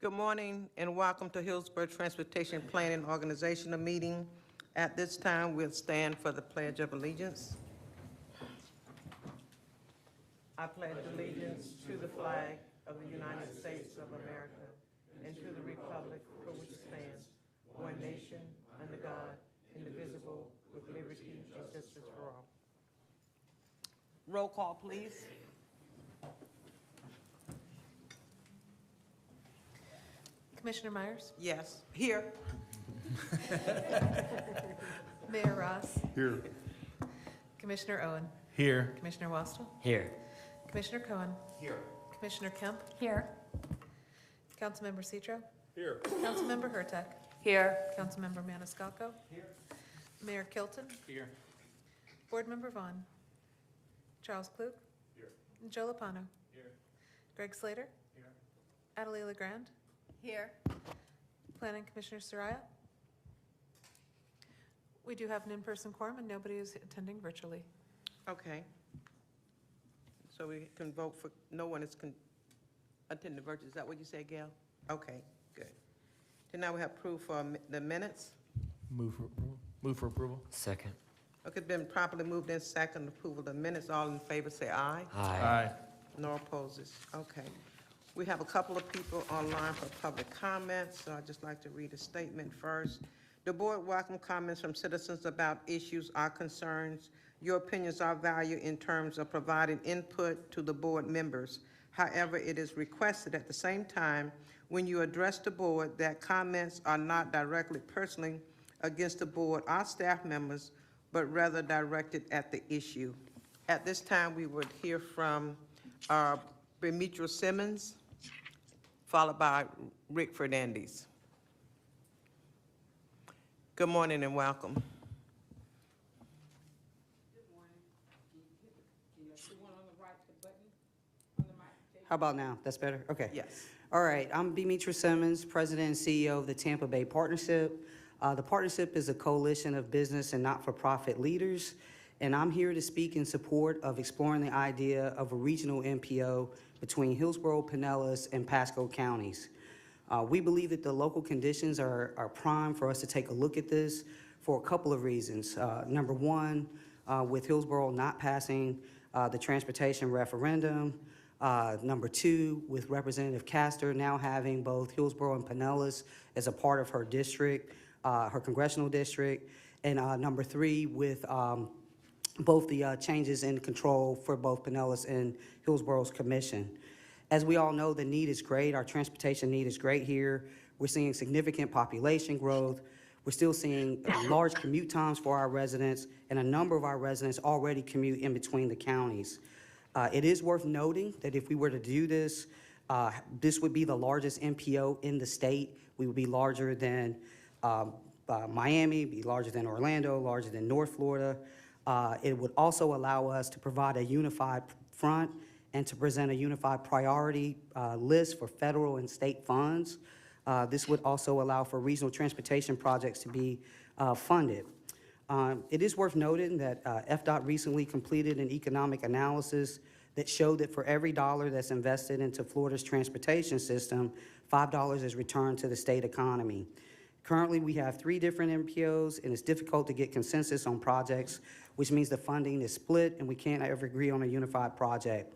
Good morning and welcome to Hillsborough Transportation Planning Organizational Meeting. At this time, we'll stand for the Pledge of Allegiance. I pledge allegiance to the flag of the United States of America and to the republic for which it stands, one nation, under God, indivisible, with liberty and justice for all. Roll call, please. Commissioner Myers? Yes. Here. Mayor Ross? Here. Commissioner Owen? Here. Commissioner Wastel? Here. Commissioner Cohen? Here. Commissioner Kemp? Here. Councilmember Citro? Here. Councilmember Hurtak? Here. Councilmember Maniscalco? Here. Mayor Kilton? Here. Board Member Vaughn? Charles Klug? Here. Joe Lapano? Here. Greg Slater? Here. Adelie LeGrand? Here. Planning Commissioner Soraya? We do have an in-person quorum and nobody is attending virtually. Okay. So we can vote for, no one is attending virtual. Is that what you said, Gail? Okay, good. So now we have proof for the minutes. Move for approval. Move for approval. Second. Okay, it's been properly moved in second approval of the minutes. All in favor say aye. Aye. No opposes. Okay. We have a couple of people online for public comments, so I'd just like to read a statement first. The board welcomes comments from citizens about issues or concerns. Your opinions are valued in terms of providing input to the board members. However, it is requested at the same time when you address the board that comments are not directly personally against the board or staff members, but rather directed at the issue. At this time, we would hear from Demetra Simmons, followed by Rick Fernandez. Good morning and welcome. Good morning. Can you see one on the right, the button on the mic? How about now? That's better? Okay. Yes. All right. I'm Demetra Simmons, President and CEO of the Tampa Bay Partnership. The partnership is a coalition of business and not-for-profit leaders, and I'm here to speak in support of exploring the idea of a regional MPO between Hillsborough, Pinellas, and Pasco counties. We believe that the local conditions are prime for us to take a look at this for a couple of reasons. Number one, with Hillsborough not passing the transportation referendum. Number two, with Representative Castor now having both Hillsborough and Pinellas as a part of her district, her congressional district. And number three, with both the changes in control for both Pinellas and Hillsborough's commission. As we all know, the need is great. Our transportation need is great here. We're seeing significant population growth. We're still seeing large commute times for our residents, and a number of our residents already commute in between the counties. It is worth noting that if we were to do this, this would be the largest MPO in the state. We would be larger than Miami, be larger than Orlando, larger than North Florida. It would also allow us to provide a unified front and to present a unified priority list for federal and state funds. This would also allow for regional transportation projects to be funded. It is worth noting that FDOT recently completed an economic analysis that showed that for every dollar that's invested into Florida's transportation system, $5 is returned to the state economy. Currently, we have 3 different MPOs, and it's difficult to get consensus on projects, which means the funding is split and we can't ever agree on a unified project.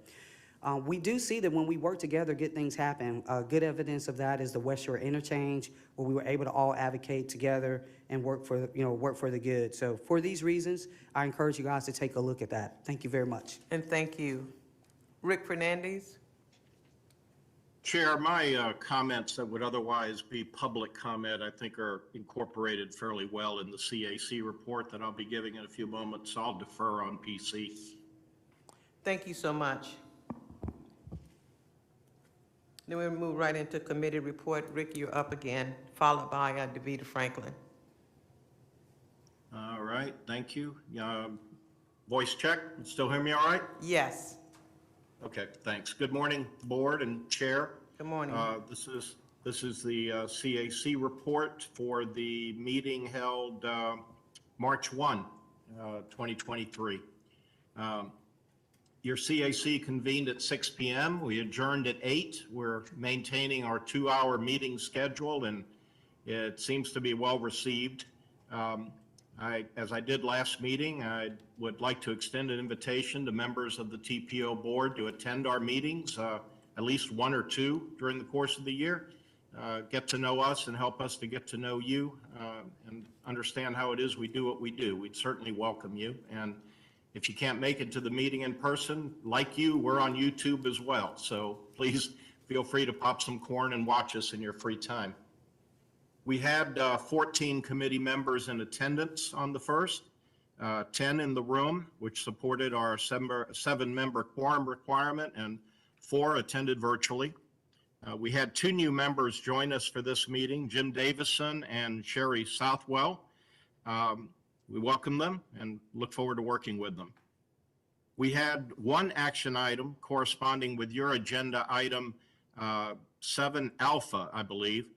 We do see that when we work together, good things happen. Good evidence of that is the West Shore Interchange, where we were able to all advocate together and work for the good. So for these reasons, I encourage you guys to take a look at that. Thank you very much. And thank you. Rick Fernandez. Chair, my comments that would otherwise be public comment, I think are incorporated fairly well in the CAC report that I'll be giving in a few moments. So I'll defer on PC. Thank you so much. Then we'll move right into committee report. Rick, you're up again, followed by Davida Franklin. All right, thank you. Voice check, still hear me all right? Yes. Okay, thanks. Good morning, board and chair. Good morning. This is the CAC report for the meeting held March 1, 2023. Your CAC convened at 6 p.m. We adjourned at 8. We're maintaining our 2-hour meeting schedule, and it seems to be well received. As I did last meeting, I would like to extend an invitation to members of the TPO board to attend our meetings, at least 1 or 2 during the course of the year. Get to know us and help us to get to know you and understand how it is we do what we do. We'd certainly welcome you. And if you can't make it to the meeting in person, like you, we're on YouTube as well. So please feel free to pop some corn and watch us in your free time. We had 14 committee members in attendance on the first, 10 in the room, which supported our 7-member quorum requirement, and 4 attended virtually. We had 2 new members join us for this meeting, Jim Davison and Sherry Southwell. We welcome them and look forward to working with them. We had 1 action item corresponding with your agenda item 7 Alpha, I believe,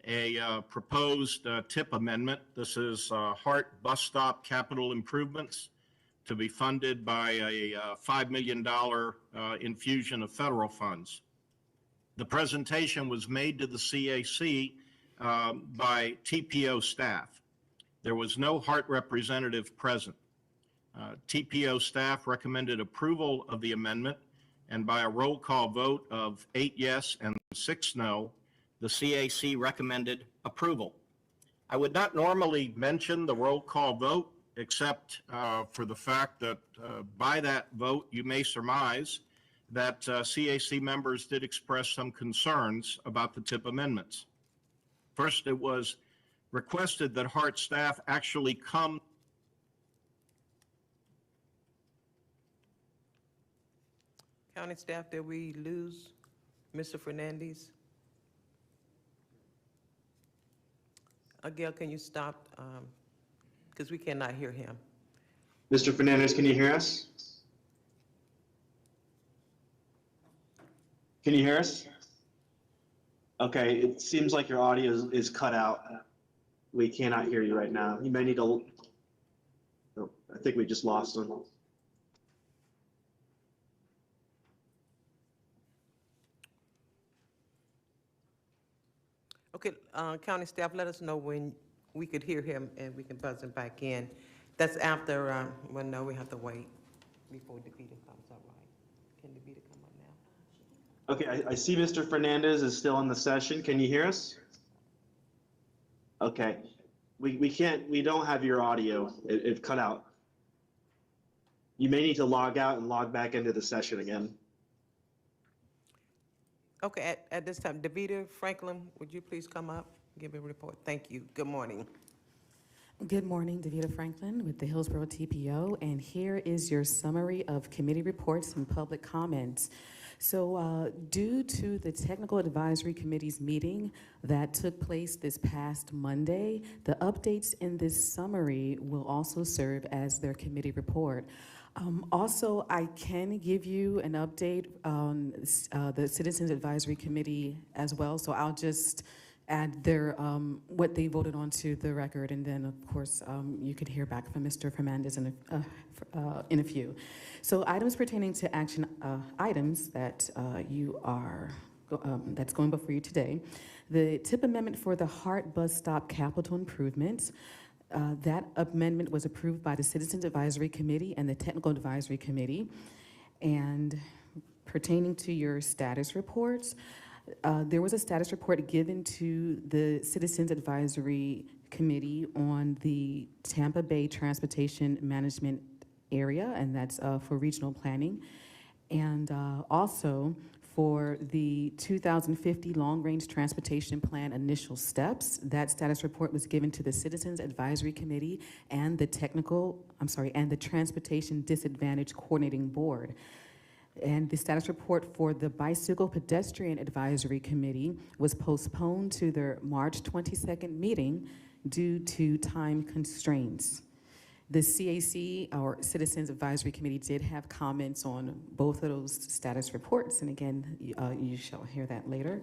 a proposed TIP amendment. This is Hart Bus Stop capital improvements to be funded by a $5 million infusion of federal funds. The presentation was made to the CAC by TPO staff. There was no Hart representative present. TPO staff recommended approval of the amendment, and by a roll call vote of 8 yes and 6 no, the CAC recommended approval. I would not normally mention the roll call vote, except for the fact that by that vote, you may surmise that CAC members did express some concerns about the TIP amendments. First, it was requested that Hart staff actually come. County staff, did we lose Mr. Fernandez? Gail, can you stop? Because we cannot hear him. Mr. Fernandez, can you hear us? Can you hear us? Okay, it seems like your audio is cut out. We cannot hear you right now. You may need to, oh, I think we just lost him. Okay, county staff, let us know when we could hear him and we can buzz him back in. That's after, well, no, we have to wait before Davida comes up, right? Can Davida come up now? Okay, I see Mr. Fernandez is still in the session. Can you hear us? Okay, we don't have your audio. It cut out. You may need to log out and log back into the session again. Okay, at this time, Davida Franklin, would you please come up, give a report? Thank you. Good morning. Good morning, Davida Franklin with the Hillsborough TPO, and here is your summary of committee reports and public comments. So due to the Technical Advisory Committee's meeting that took place this past Monday, the updates in this summary will also serve as their committee report. Also, I can give you an update on the Citizens Advisory Committee as well, so I'll just add their what they voted on to the record, and then of course you could hear back from Mr. Fernandez in a few. So items pertaining to action items that that's going before you today, the TIP amendment for the Hart Bus Stop capital improvements. That amendment was approved by the Citizens Advisory Committee and the Technical Advisory Committee. And pertaining to your status reports, there was a status report given to the Citizens Advisory Committee on the Tampa Bay Transportation Management Area, and that's for regional planning. And also for the 2050 Long Range Transportation Plan initial steps. That status report was given to the Citizens Advisory Committee and the Transportation Disadvantage Coordinating Board. And the status report for the Bicycle Pedestrian Advisory Committee was postponed to their March 22nd meeting due to time constraints. The CAC, or Citizens Advisory Committee, did have comments on both of those status reports, and again, you shall hear that later.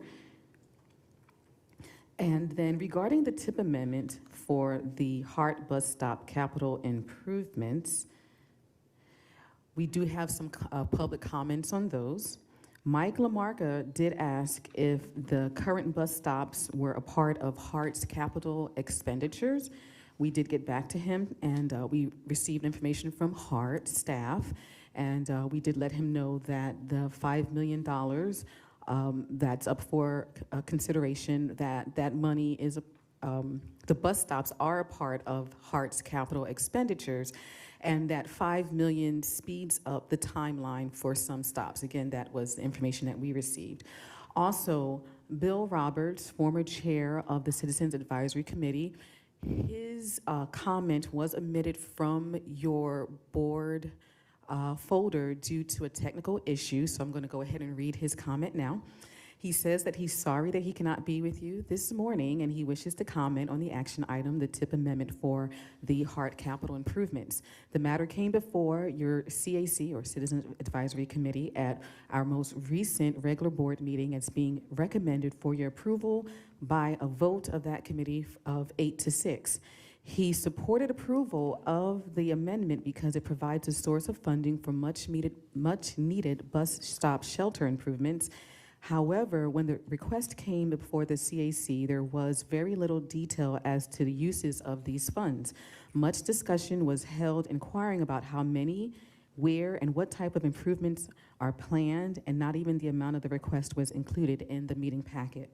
And then regarding the TIP amendment for the Hart Bus Stop capital improvements, We do have some public comments on those. Mike Lamarca did ask if the current bus stops were a part of HART's capital expenditures. We did get back to him, and we received information from HART staff, and we did let him know that the $5 million that's up for consideration, that money is, the bus stops are a part of HART's capital expenditures, and that $5 million speeds up the timeline for some stops. Again, that was the information that we received. Also, Bill Roberts, former chair of the Citizens Advisory Committee, his comment was omitted from your board folder due to a technical issue, so I'm going to go ahead and read his comment now. He says that he's sorry that he cannot be with you this morning, and he wishes to comment on the action item, the TIP amendment for the HART capital improvements. The matter came before your CAC, or Citizens Advisory Committee, at our most recent regular board meeting as being recommended for your approval by a vote of that committee of 8-6. He supported approval of the amendment because it provides a source of funding for much needed bus stop shelter improvements. However, when the request came before the CAC, there was very little detail as to the uses of these funds. Much discussion was held inquiring about how many, where, and what type of improvements are planned, and not even the amount of the request was included in the meeting packet.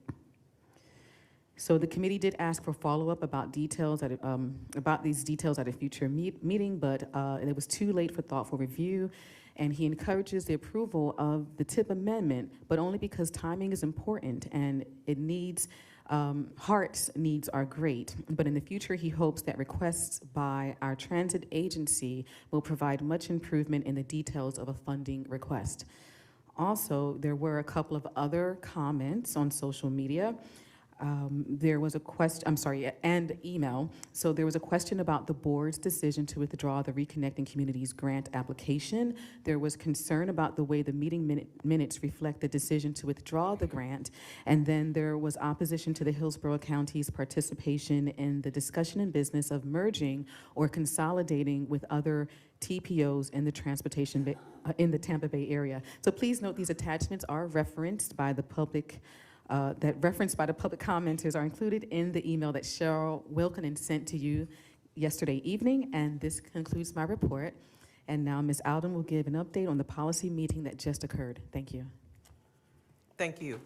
So the committee did ask for follow-up about details about these details at a future meeting, but it was too late for thoughtful review, and he encourages the approval of the TIP amendment, but only because timing is important and it needs, HART's needs are great, but in the future he hopes that requests by our transit agency will provide much improvement in the details of a funding request. Also, there were a couple of other comments on social media. There was a question, and email. So there was a question about the board's decision to withdraw the Reconnecting Communities grant application. There was concern about the way the meeting minutes reflect the decision to withdraw the grant. And then there was opposition to the Hillsborough County's participation in the discussion and business of merging or consolidating with other TPOs in the transportation, in the Tampa Bay area. So please note these attachments are referenced by the public commenters are included in the email that Cheryl Wilkinen sent to you yesterday evening, and this concludes my report. And now Ms. Alden will give an update on the policy meeting that just occurred. Thank you. Thank you.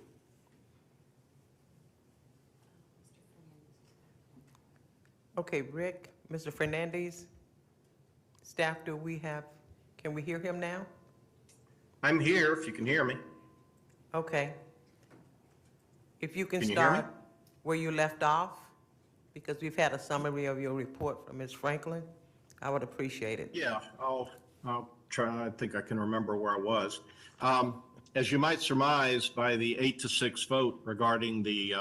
Okay, Rick, Mr. Fernandez, staff, can we hear him now? I'm here, if you can hear me. Okay. If you can Can you hear me? start where you left off, because we've had a summary of your report from Ms. Franklin, I would appreciate it. Yeah, I'll try. I think I can remember where I was. As you might surmise, by the 8-6 vote regarding the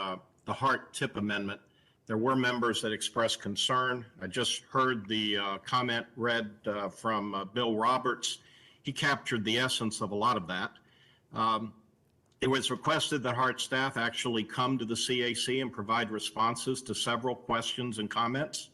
HART TIP amendment, there were members that expressed concern. I just heard the comment read from Bill Roberts. He captured the essence of a lot of that. It was requested that HART staff actually come to the CAC and provide responses to several questions and comments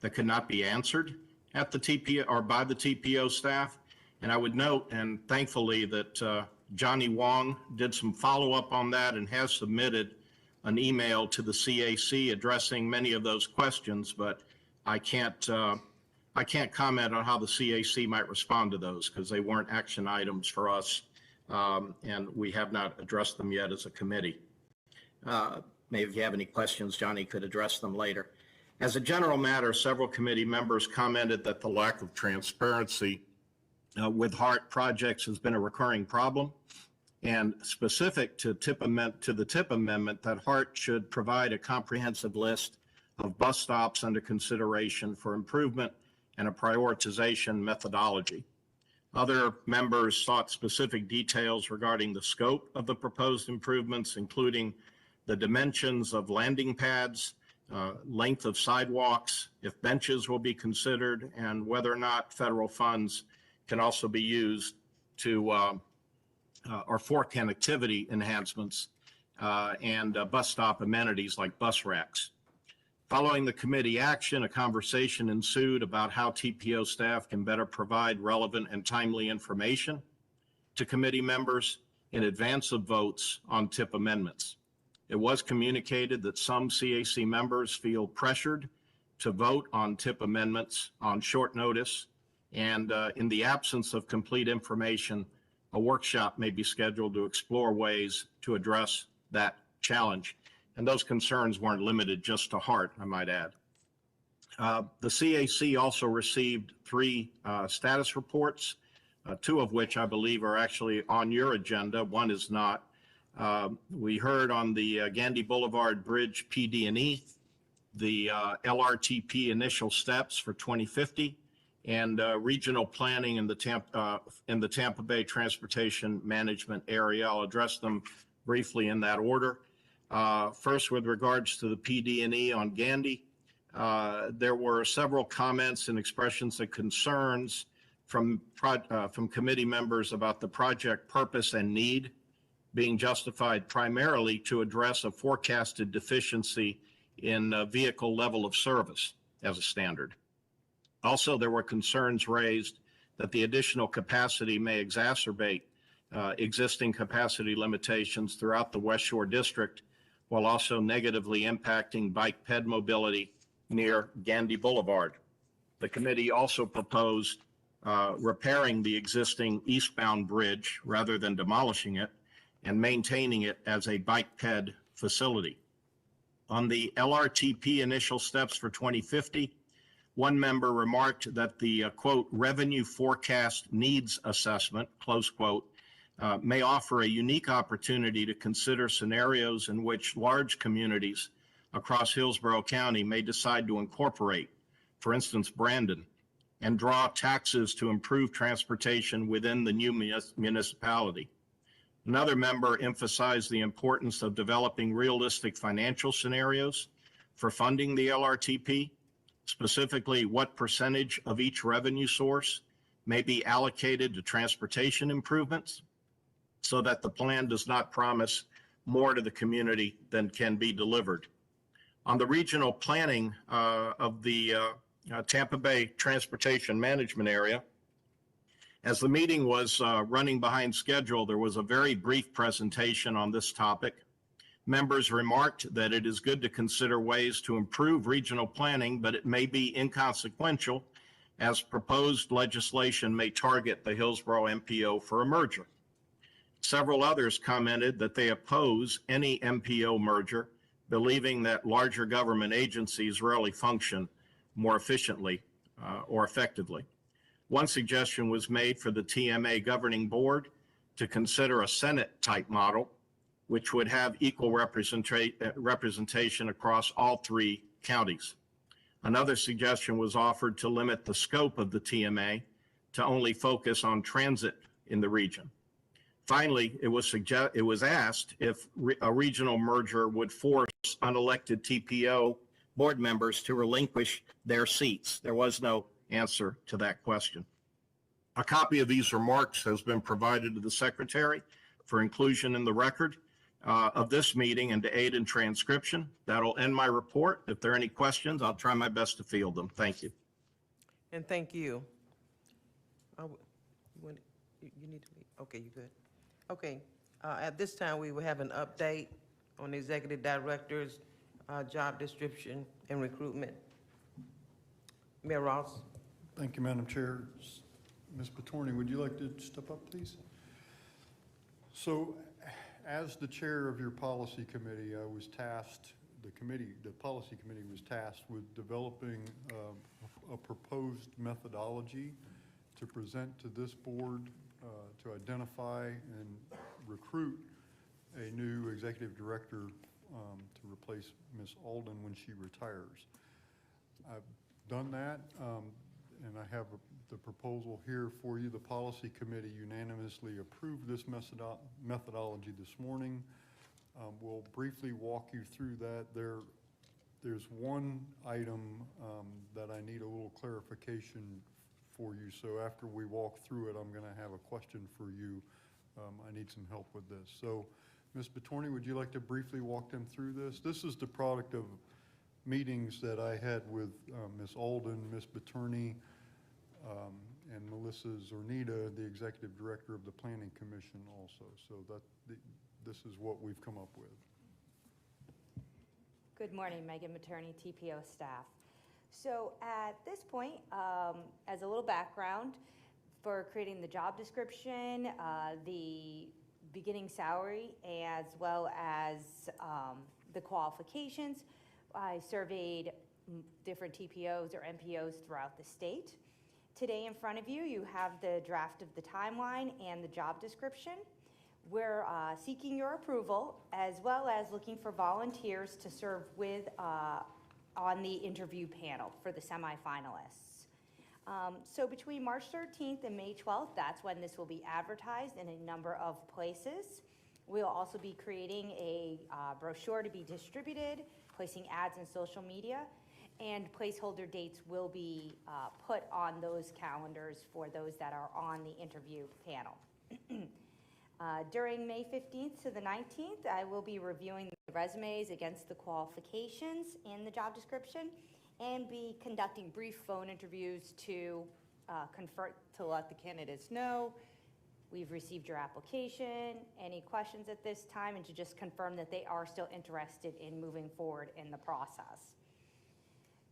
that could not be answered at the TPO or by the TPO staff. And I would note, and thankfully, that Johnny Wong did some follow-up on that and has submitted an email to the CAC addressing many of those questions, but I can't comment on how the CAC might respond to those because they weren't action items for us. And we have not addressed them yet as a committee. Maybe if you have any questions, Johnny could address them later. As a general matter, several committee members commented that the lack of transparency with HART projects has been a recurring problem, and specific to the TIP amendment, that HART should provide a comprehensive list of bus stops under consideration for improvement and a prioritization methodology. Other members sought specific details regarding the scope of the proposed improvements, including the dimensions of landing pads, length of sidewalks, if benches will be considered, and whether or not federal funds can also be used to or for connectivity enhancements and bus stop amenities like bus racks. Following the committee action, a conversation ensued about how TPO staff can better provide relevant and timely information to committee members in advance of votes on TIP amendments. It was communicated that some CAC members feel pressured to vote on TIP amendments on short notice, and in the absence of complete information, a workshop may be scheduled to explore ways to address that challenge. And those concerns weren't limited just to Hart, I might add. The CAC also received 3 status reports, 2 of which I believe are actually on your agenda. One is not. We heard on the Gandy Boulevard Bridge PD&E, the LRTP initial steps for 2050, and regional planning in the Tampa Bay Transportation Management area. I'll address them briefly in that order. First, with regards to the PD&E on Gandy, there were several comments and expressions of concerns from committee members about the project purpose and need being justified primarily to address a forecasted deficiency in vehicle level of service as a standard. Also, there were concerns raised that the additional capacity may exacerbate existing capacity limitations throughout the West Shore District, while also negatively impacting bike ped mobility near Gandy Boulevard. The committee also proposed repairing the existing eastbound bridge rather than demolishing it and maintaining it as a bike ped facility. On the LRTP initial steps for 2050, one member remarked that the, quote, revenue forecast needs assessment, close quote, may offer a unique opportunity to consider scenarios in which large communities across Hillsborough County may decide to incorporate, for instance, Brandon, and draw taxes to improve transportation within the new municipality. Another member emphasized the importance of developing realistic financial scenarios for funding the LRTP, specifically what percentage of each revenue source may be allocated to transportation improvements so that the plan does not promise more to the community than can be delivered. On the regional planning of the Tampa Bay Transportation Management area, as the meeting was running behind schedule, there was a very brief presentation on this topic. Members remarked that it is good to consider ways to improve regional planning, but it may be inconsequential as proposed legislation may target the Hillsborough MPO for a merger. Several others commented that they oppose any MPO merger, believing that larger government agencies rarely function more efficiently or effectively. One suggestion was made for the TMA governing board to consider a Senate-type model, which would have equal representation across all 3 counties. Another suggestion was offered to limit the scope of the TMA to only focus on transit in the region. Finally, it was asked if a regional merger would force unelected TPO board members to relinquish their seats. There was no answer to that question. A copy of these remarks has been provided to the secretary for inclusion in the record of this meeting and to aid in transcription. That'll end my report. If there are any questions, I'll try my best to field them. Thank you. And thank you. You need to leave? Okay, you good? Okay, at this time, we will have an update on the executive director's job description and recruitment. Mayor Ross? Thank you, Madam Chair. Ms. Patorni, would you like to step up, please? So, as the chair of your policy committee, I was tasked, the policy committee was tasked with developing a proposed methodology to present to this board to identify and recruit a new executive director to replace Ms. Alden when she retires. I've done that, and I have the proposal here for you. The policy committee unanimously approved this methodology this morning. We'll briefly walk you through that. There's one item that I need a little clarification for you. So after we walk through it, I'm going to have a question for you. I need some help with this. So, Ms. Patorni, would you like to briefly walk them through this? This is the product of meetings that I had with Ms. Alden, Ms. Betourney, and Melissa Zornita, the Executive Director of the Planning Commission also. So this is what we've come up with. Good morning, Megan Materney, TPO staff. So at this point, as a little background, for creating the job description, the beginning salary, as well as the qualifications, I surveyed different TPOs or MPOs throughout the state. Today in front of you, you have the draft of the timeline and the job description. We're seeking your approval, as well as looking for volunteers to serve with on the interview panel for the semifinalists. So between March 13th and May 12th, that's when this will be advertised in a number of places. We'll also be creating a brochure to be distributed, placing ads in social media, and placeholder dates will be put on those calendars for those that are on the interview panel. During May 15th to the 19th, I will be reviewing the resumes against the qualifications in the job description and be conducting brief phone interviews to let the candidates know we've received your application, any questions at this time, and to just confirm that they are still interested in moving forward in the process.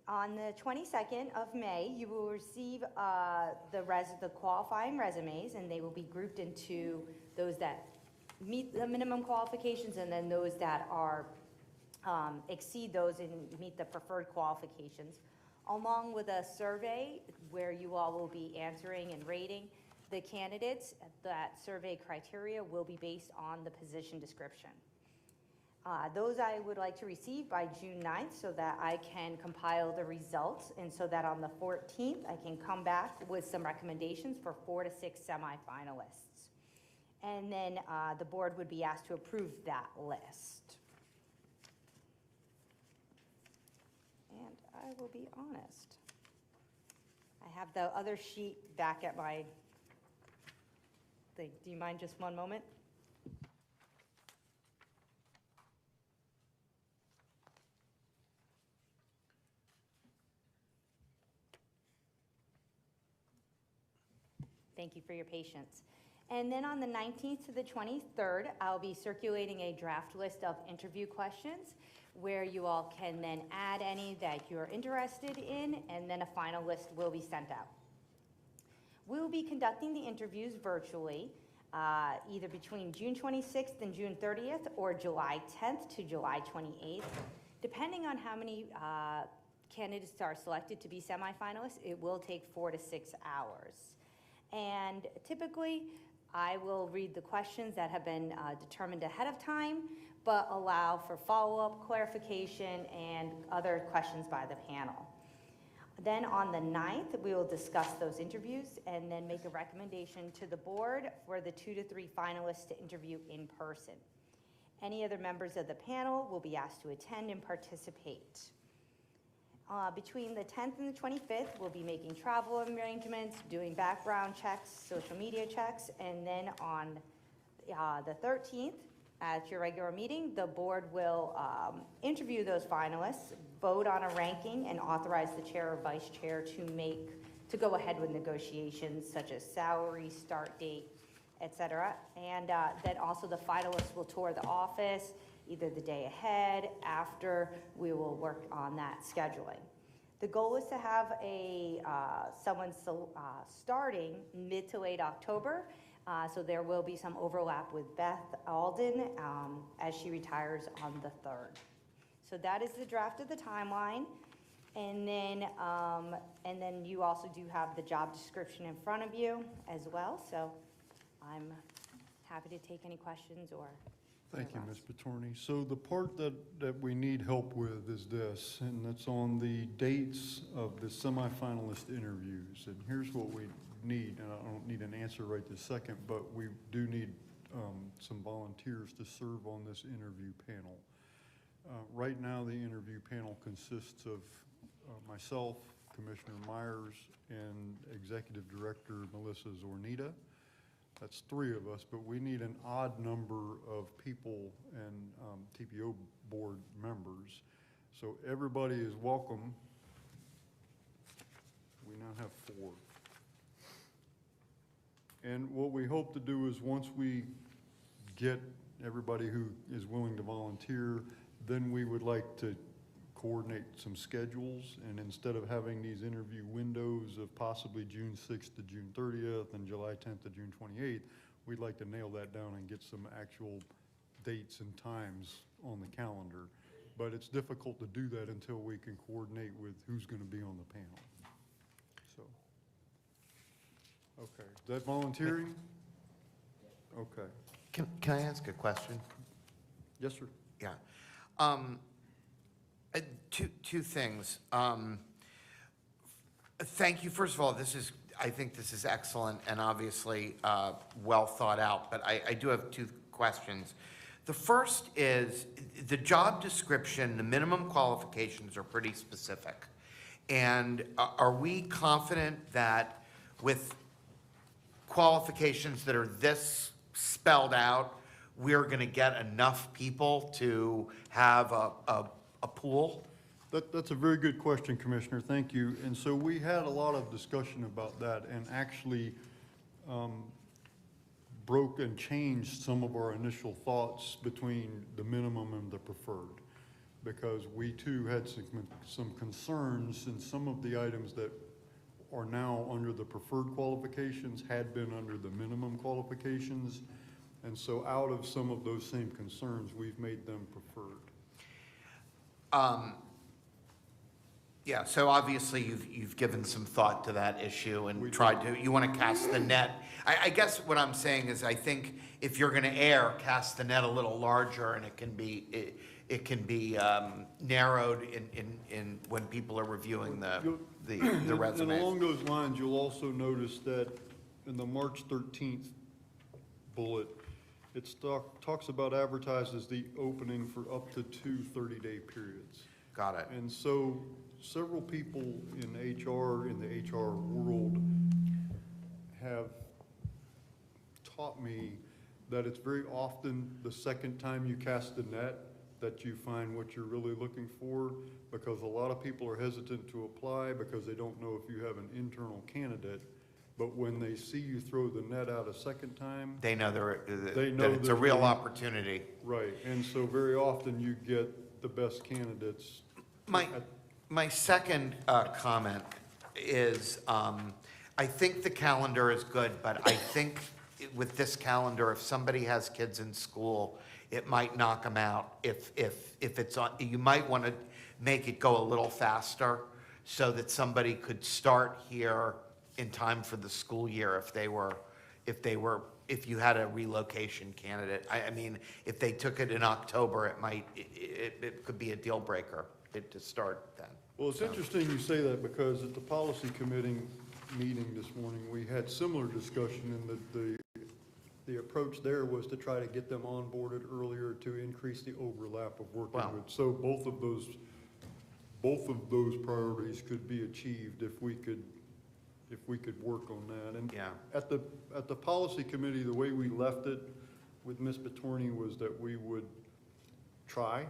On the 22nd of May, you will receive the qualifying resumes, and they will be grouped into those that meet the minimum qualifications and then those that are exceed those and meet the preferred qualifications, along with a survey where you all will be answering and rating the candidates. That survey criteria will be based on the position description. Those I would like to receive by June 9th so that I can compile the results, and so that on the 14th I can come back with some recommendations for 4 to 6 semifinalists. And then the board would be asked to approve that list. And I will be honest. I have the other sheet back at my thing. Do you mind just one moment? Thank you for your patience. And then on the 19th to the 23rd, I'll be circulating a draft list of interview questions where you all can then add any that you're interested in, and then a final list will be sent out. We'll be conducting the interviews virtually, either between June 26th and June 30th, or July 10th to July 28th. Depending on how many candidates are selected to be semifinalists, it will take 4 to 6 hours. And typically, I will read the questions that have been determined ahead of time, but allow for follow-up, clarification, and other questions by the panel. Then on the 9th, we will discuss those interviews and then make a recommendation to the board for the 2 to 3 finalists to interview in person. Any other members of the panel will be asked to attend and participate. Between the 10th and the 25th, we'll be making travel arrangements, doing background checks, social media checks, and then on the 13th, at your regular meeting, the board will interview those finalists, vote on a ranking, and authorize the chair or vice chair to go ahead with negotiations such as salary, start date, etc. And then also the finalists will tour the office either the day ahead, after. We will work on that scheduling. The goal is to have someone starting mid to late October, so there will be some overlap with Beth Alden as she retires on the 3rd. So that is the draft of the timeline. And then you also do have the job description in front of you as well. So I'm happy to take any questions or. Thank you, Ms. Betourney. So the part that we need help with is this, and it's on the dates of the semifinalist interviews. And here's what we need, and I don't need an answer right this second, but we do need some volunteers to serve on this interview panel. Right now, the interview panel consists of myself, Commissioner Myers, and Executive Director Melissa Zornita. That's 3 of us, but we need an odd number of people and TPO board members. So everybody is welcome. We now have 4. And what we hope to do is, once we get everybody who is willing to volunteer, then we would like to coordinate some schedules, and instead of having these interview windows of possibly June 6th to June 30th and July 10th to June 28th, we'd like to nail that down and get some actual dates and times on the calendar. But it's difficult to do that until we can coordinate with who's going to be on the panel. So, okay, is that volunteering? Okay, Can I ask a question? yes, sir. Yeah. Two things. Thank you, first of all, I think this is excellent and obviously well thought out, but I do have 2 questions. The first is, the job description, the minimum qualifications are pretty specific. And are we confident that with qualifications that are this spelled out, we're going to get enough people to have a pool? That's a very good question, Commissioner, thank you. And so we had a lot of discussion about that, and actually broke and changed some of our initial thoughts between the minimum and the preferred, because we too had some concerns, and some of the items that are now under the preferred qualifications had been under the minimum qualifications. And so out of some of those same concerns, we've made them preferred. Yeah, so obviously you've given some thought to that issue and We tried to, you want to cast the net. I guess what I'm saying is, I think if you're going to err, cast the net a little larger, and it can be narrowed in when people are reviewing the And resumes. along those lines, you'll also notice that in the March 13th bullet, it talks about advertises the opening for up to 2 30-day periods. Got it. And so several people in HR, in the HR world, have taught me that it's very often the second time you cast the net that you find what you're really looking for, because a lot of people are hesitant to apply because they don't know if you have an internal candidate. But when they see you throw the net out a second time, They know They know that it's a that real they- opportunity. right, and so very often you get the best candidates. My second comment is, I think the calendar is good, but I think with this calendar, if somebody has kids in school, it might knock them out. If it's on, you might want to make it go a little faster so that somebody could start here in time for the school year if you had a relocation candidate. I mean, if they took it in October, it could be a deal breaker to start then. Well, it's interesting you say that, because at the policy committee meeting this morning, we had similar discussion, and the approach there was to try to get them onboarded earlier to increase the overlap of working Wow. with. So both of those priorities could be achieved if we could work on that. And Yeah. at the policy committee, the way we left it with Ms. Patorni was that we would try.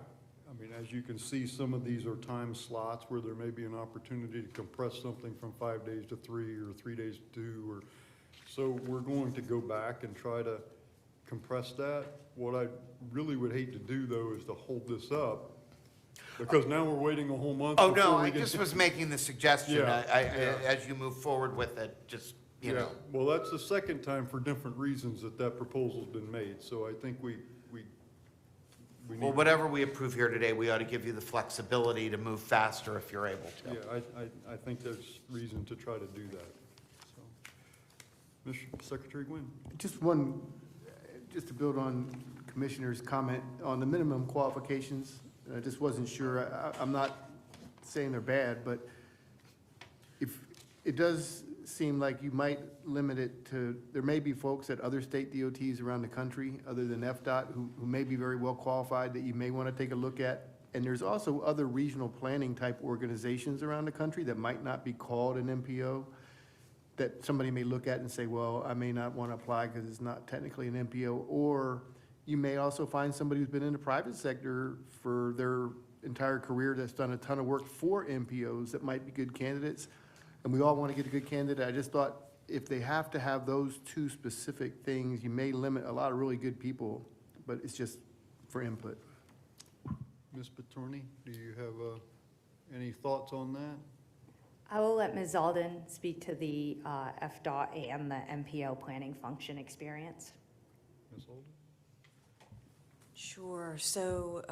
I mean, as you can see, some of these are time slots where there may be an opportunity to compress something from 5 days to 3 or 3 days to 2, so we're going to go back and try to compress that. What I really would hate to do, though, is to hold this up, because now we're waiting a whole month. Oh, no, before we I get just to- was making the suggestion, Yeah, yeah. as you move forward with it, just, you Yeah, know. well, that's the second time for different reasons that proposal's been made, so I think we need. Well, whatever we approve here today, we ought to give you the flexibility to move faster if you're able to. Yeah, I think there's reason to try to do that, so. Mr. Secretary Gwynn? Just to build on Commissioner's comment on the minimum qualifications, I just wasn't sure. I'm not saying they're bad, but if, it does seem like you might limit it to, there may be folks at other state DOTs around the country, other than FDOT, who may be very well qualified, that you may want to take a look at. And there's also other regional planning type organizations around the country that might not be called an MPO, that somebody may look at and say, well, I may not want to apply because it's not technically an MPO. Or you may also find somebody who's been in the private sector for their entire career that's done a ton of work for MPOs that might be good candidates, and we all want to get a good candidate. I just thought if they have to have those two specific things, you may limit a lot of really good people, but it's just for input. Ms. Patorni, do you have any thoughts on that? I will let Ms. Alden speak to the FDOT and the MPO planning function experience. Ms. Holden? Sure. So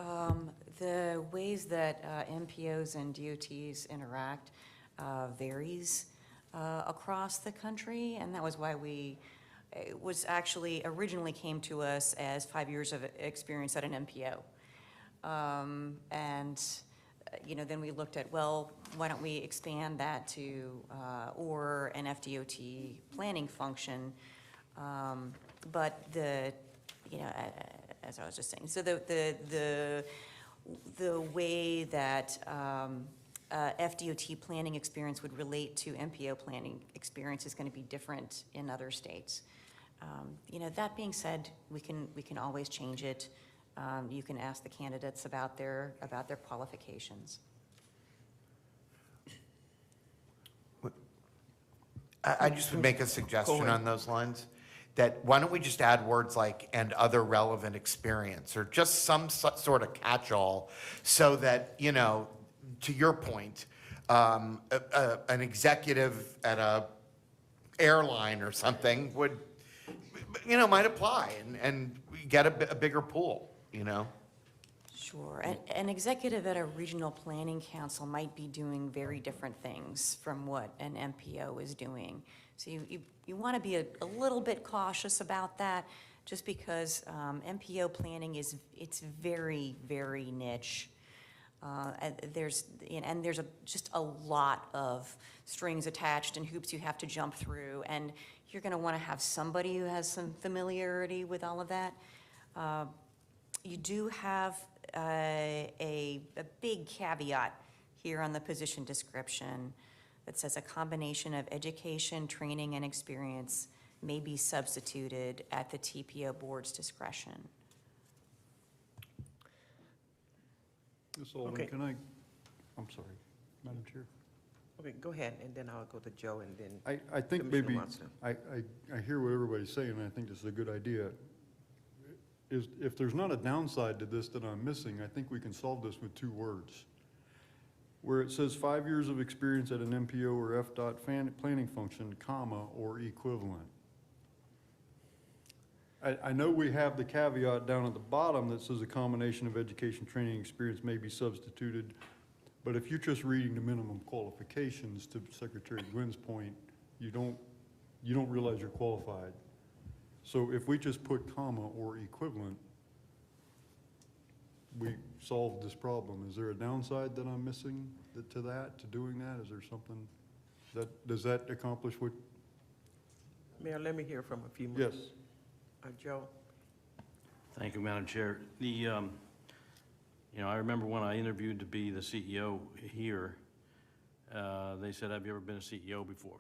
the ways that MPOs and DOTs interact varies across the country, and that was why it was actually originally came to us as 5 years of experience at an MPO. Then we looked at, well, why don't we expand that to, or an FDOT planning function? But as I was just saying, so the way that FDOT planning experience would relate to MPO planning experience is going to be different in other states. That being said, we can always change it. You can ask the candidates about their qualifications. I just would make a suggestion on those lines, that why don't we just add words like, and other relevant experience, or just some sort of catch-all, so that, to your point, an executive at a airline or something would, might apply and get a bigger pool, Sure. An executive at a regional planning council might be doing very different things from what an MPO is doing. So you want to be a little bit cautious about that, just because MPO planning it's very, very niche. There's just a lot of strings attached and hoops you have to jump through, and you're going to want to have somebody who has some familiarity with all of that. You do have a big caveat here on the position description that says a combination of education, training, and experience may be substituted at the TPO board's discretion. Ms. Holden, Okay. I'm sorry, Madam Chair. Okay, go ahead, and then I'll go to Joe, and then I think Commissioner maybe, Watson. I hear what everybody's saying, and I think this is a good idea. If there's not a downside to this that I'm missing, I think we can solve this with 2 words. Where it says 5 years of experience at an MPO or FDOT planning function, comma, or equivalent. I know we have the caveat down at the bottom that says a combination of education, training, experience may be substituted, but if you're just reading the minimum qualifications, to Secretary Gwynn's point, you don't realize you're qualified. So if we just put comma or equivalent, we solved this problem. Is there a downside that I'm missing to doing that? Is there something does that accomplish what? Mayor, let me hear from a few more. Yes. Joe? Thank you, Madam Chair. I remember when I interviewed to be the CEO here, they said, have you ever been a CEO before?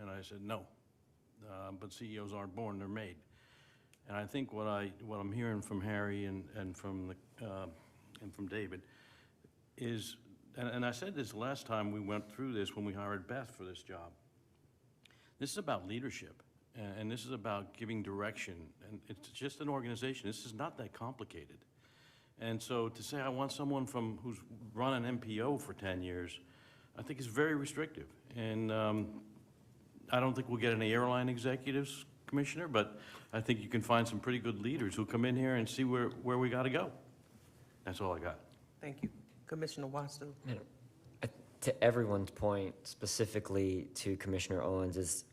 And I said, no. But CEOs aren't born, they're made. And I think what I'm hearing from Harry and from David is, and I said this last time we went through this when we hired Beth for this job. This is about leadership, and this is about giving direction, and it's just an organization. This is not that complicated. And so to say I want someone who's run an MPO for 10 years, I think is very restrictive. And I don't think we'll get any airline executives, Commissioner, but I think you can find some pretty good leaders who come in here and see where we got to go. That's all I got. Thank you. Commissioner Watson? To everyone's point, specifically to Commissioner Owens, is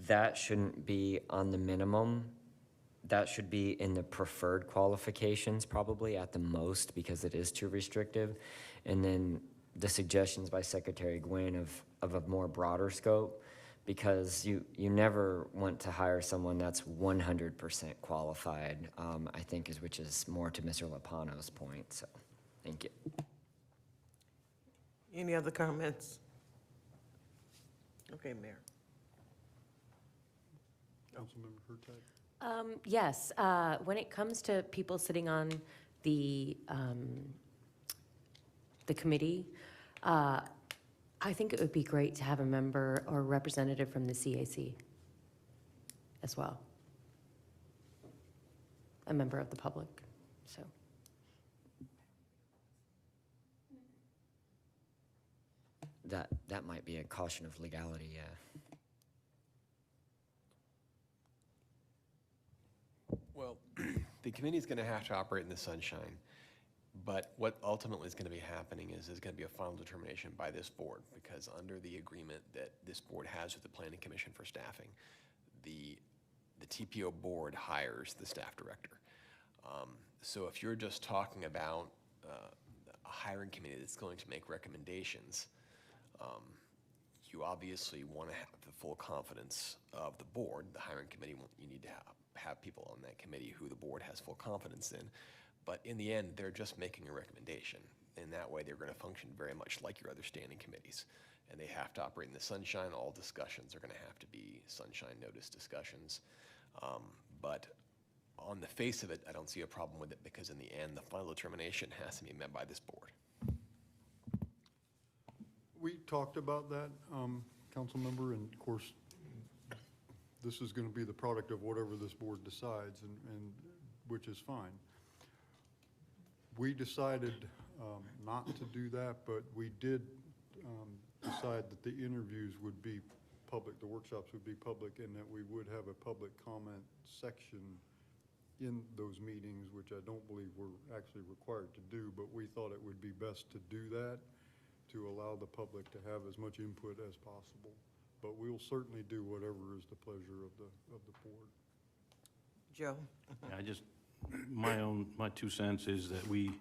that shouldn't be on the minimum. That should be in the preferred qualifications probably at the most, because it is too restrictive. And then the suggestions by Secretary Gwynn of a more broader scope, because you never want to hire someone that's 100% qualified, I think, which is more to Mr. Lopano's point. So, thank you. Any other comments? Okay, Mayor. Councilmember Hurtado? Yes, when it comes to people sitting on the the committee, I think it would be great to have a member or representative from the CAC as well. A member of the public, so. That might be a caution of legality, yeah. Well, the committee's going to have to operate in the sunshine, but what ultimately is going to be happening is there's going to be a final determination by this board, because under the agreement that this board has with the Planning Commission for staffing, the TPO board hires the staff director. So if you're just talking about a hiring committee that's going to make recommendations, you obviously want to have the full confidence of the board. The hiring committee, you need to have people on that committee who the board has full confidence in. But in the end, they're just making a recommendation. In that way, they're going to function very much like your other standing committees. And they have to operate in the sunshine. All discussions are going to have to be sunshine notice discussions. But on the face of it, I don't see a problem with it, because in the end, the final determination has to be met by this board. We talked about that, council member, and of course, this is going to be the product of whatever this board decides, and which is fine. We decided not to do that, but we did decide that the interviews would be public, the workshops would be public, and that we would have a public comment section in those meetings, which I don't believe we're actually required to do, but we thought it would be best to do that, to allow the public to have as much input as possible. But we'll certainly do whatever is the pleasure of the board. Joe? My 2 cents is that we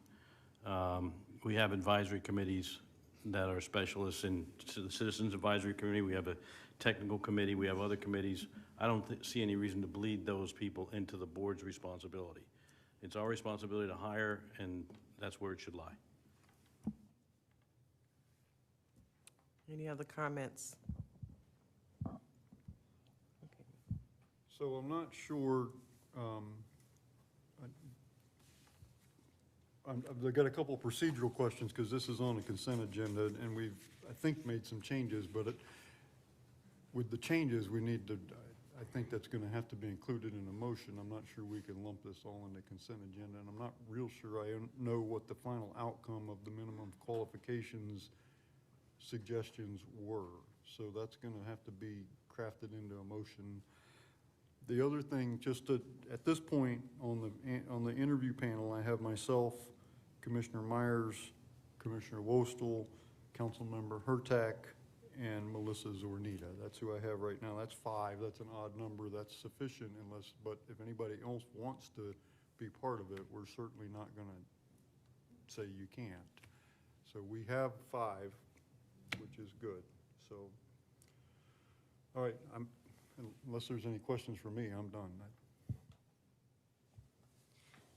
have advisory committees that are specialists in the Citizens Advisory Committee. We have a technical committee. We have other committees. I don't see any reason to bleed those people into the board's responsibility. It's our responsibility to hire, and that's where it should lie. Any other comments? So I'm not sure, I've got a couple of procedural questions, because this is on the consent agenda, and we've, I think, made some changes, but with the changes, we need to, I think that's going to have to be included in a motion. I'm not sure we can lump this all in the consent agenda, and I'm not real sure I know what the final outcome of the minimum qualifications suggestions were. So that's going to have to be crafted into a motion. The other thing, just at this point on the interview panel, I have myself, Commissioner Myers, Commissioner Wostel, Councilmember Hurtak, and Melissa Zornita. That's who I have right now. That's 5. That's an odd number. That's sufficient but if anybody else wants to be part of it, we're certainly not going to say you can't. So we have 5, which is good. So, all right, unless there's any questions for me, I'm done.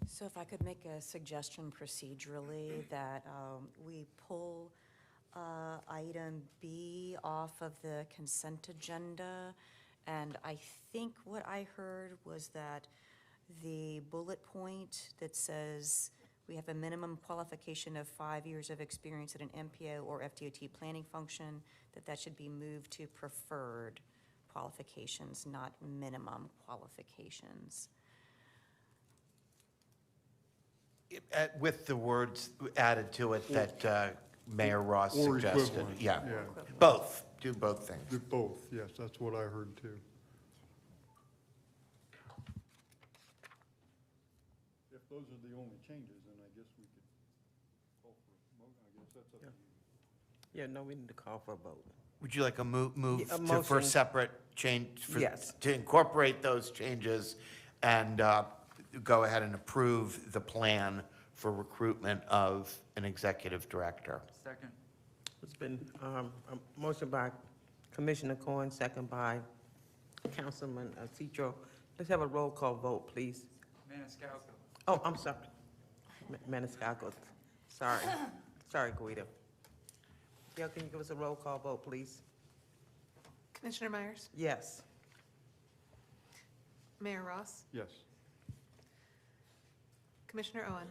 So if I could make a suggestion procedurally that we pull item B off of the consent agenda, and I think what I heard was that the bullet point that says we have a minimum qualification of 5 years of experience at an MPO or FDOT planning function, that should be moved to preferred qualifications, not minimum qualifications. With the words added to it that Mayor Ross Or suggested. equivalent, Yeah, yeah. both, do both things. Do both, yes, that's what I heard too. If those are the only changes, then I guess we could call for a motion. I guess that's up to you. Yeah, no, we need to call for a vote. Would you like a move Yeah, a for motion. separate change? Yes. To incorporate those changes and go ahead and approve the plan for recruitment of an executive director? Second. It's been a motion by Commissioner Cohen, second by Councilman Citro. Let's have a roll call vote, please. Maniscalco. Oh, I'm sorry. Maniscalco. Sorry. Sorry, Guido. Gail, can you give us a roll call vote, please? Commissioner Myers? Yes. Mayor Ross? Yes. Commissioner Owen?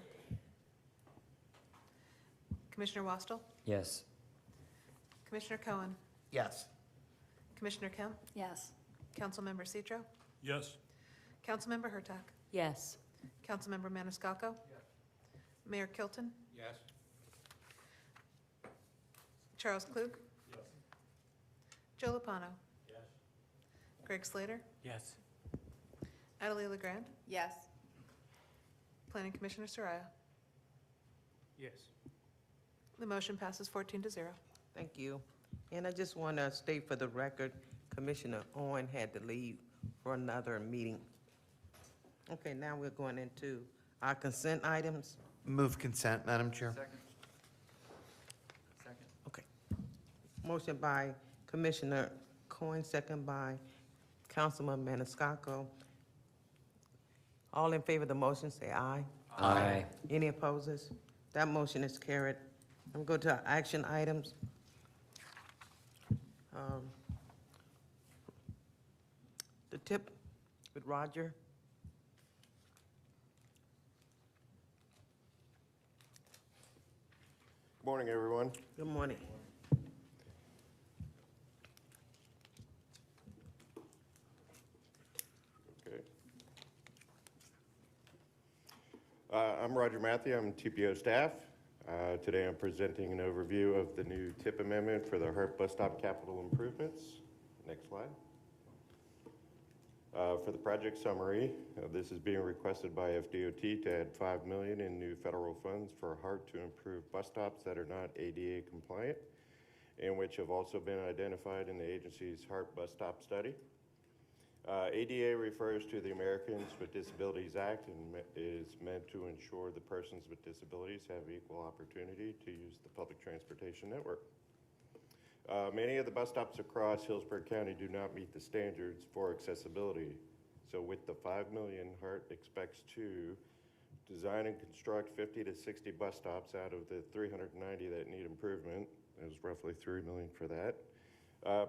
Commissioner Wastel, Yes. Commissioner Cohen, Yes. Commissioner Kemp, Yes. Councilmember Citro, Yes. Councilmember Hurtak, Yes. Councilmember Maniscalco, Mayor Kilton, Yes. Charles Klug, Joe Lopano, Greg Slater, Yes. Adelie LeGrand, Yes. Planning Commissioner Soraya. Yes. The motion passes 14-0. Thank you. And I just want to state for the record, Commissioner Owen had to leave for another meeting. Okay, now we're going into our consent items. Move consent, Madam Chair. Okay. Motion by Commissioner Cohen, second by Councilman Maniscalco. All in favor of the motion, say aye. Aye. Any opposes? That motion is carried. I'm going to our action items. The tip with Roger. Good morning, everyone. Good morning. Okay. I'm Roger Matthew. I'm TPO staff. Today I'm presenting an overview of the new tip amendment for the Hart Bus Stop capital improvements. Next slide. For the project summary, this is being requested by FDOT to add $5 million in new federal funds for Hart to improve bus stops that are not ADA compliant and which have also been identified in the agency's Hart Bus Stop study. ADA refers to the Americans with Disabilities Act and is meant to ensure the persons with disabilities have equal opportunity to use the public transportation network. Many of the bus stops across Hillsborough County do not meet the standards for accessibility. So with the $5 million, Hart expects to design and construct 50 to 60 bus stops out of the 390 that need improvement. There's roughly $3 million for that.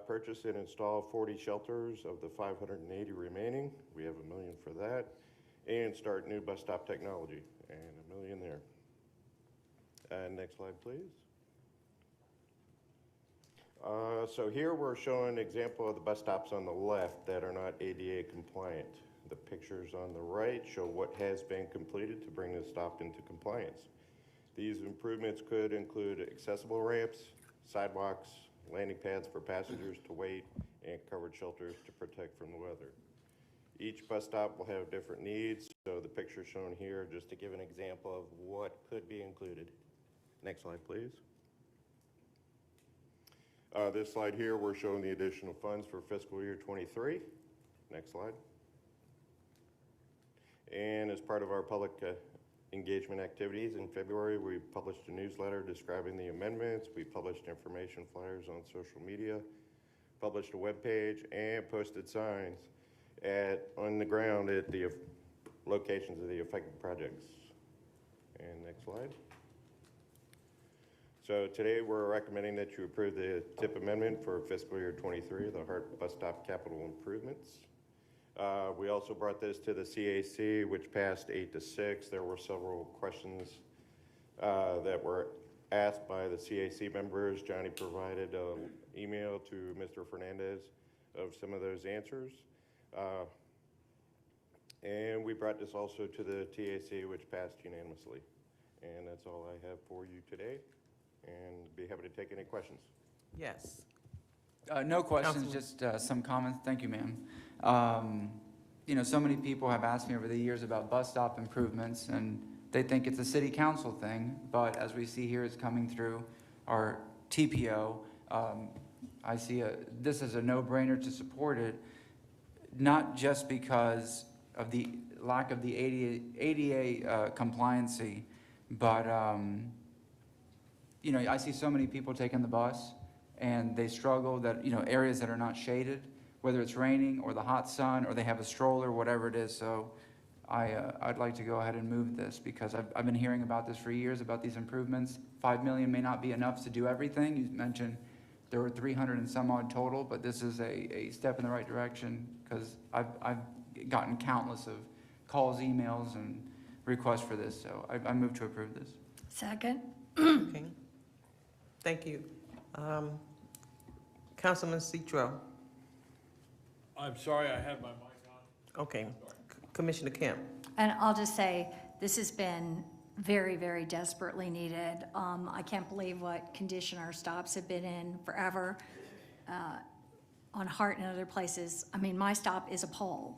Purchase and install 40 shelters of the 580 remaining. We have $1 million for that. And start new bus stop technology, and $1 million there. Next slide, please. So here we're showing an example of the bus stops on the left that are not ADA compliant. The pictures on the right show what has been completed to bring the stop into compliance. These improvements could include accessible ramps, sidewalks, landing pads for passengers to wait, and covered shelters to protect from the weather. Each bus stop will have different needs, so the picture shown here just to give an example of what could be included. Next slide, please. This slide here, we're showing the additional funds for fiscal year 23. Next slide. And as part of our public engagement activities in February, we published a newsletter describing the amendments. We published information flyers on social media, published a webpage, and posted signs on the ground at the locations of the affected projects. And next slide. So today we're recommending that you approve the TIP amendment for fiscal year 23, the Hart Bus Stop capital improvements. We also brought this to the CAC, which passed 8-6. There were several questions that were asked by the CAC members. Johnny provided an email to Mr. Fernandez of some of those answers. And we brought this also to the TAC, which passed unanimously. And that's all I have for you today. And be happy to take any questions. Yes. No questions, Councilman. just some comments. Thank you, ma'am. You know, so many people have asked me over the years about bus stop improvements, and they think it's a city council thing, but as we see here, it's coming through our TPO. I see this as a no-brainer to support it, not just because of the lack of the ADA compliancy, but you know, I see so many people taking the bus and they struggle that, you know, areas that are not shaded, whether it's raining or the hot sun or they have a stroller, whatever it is. So I'd like to go ahead and move this because I've been hearing about this for years, about these improvements. $5 million may not be enough to do everything. You mentioned there were 300 and some odd total, but this is a step in the right direction because I've gotten countless of calls, emails, and requests for this. So I move to approve this. Second. Okay. Thank you. Councilman Citro. I'm sorry, I had my mic on. Okay. Commissioner Kemp. And I'll just say, this has been very, very desperately needed. I can't believe what condition our stops have been in forever, on Hart and other places. I mean, my stop is a pole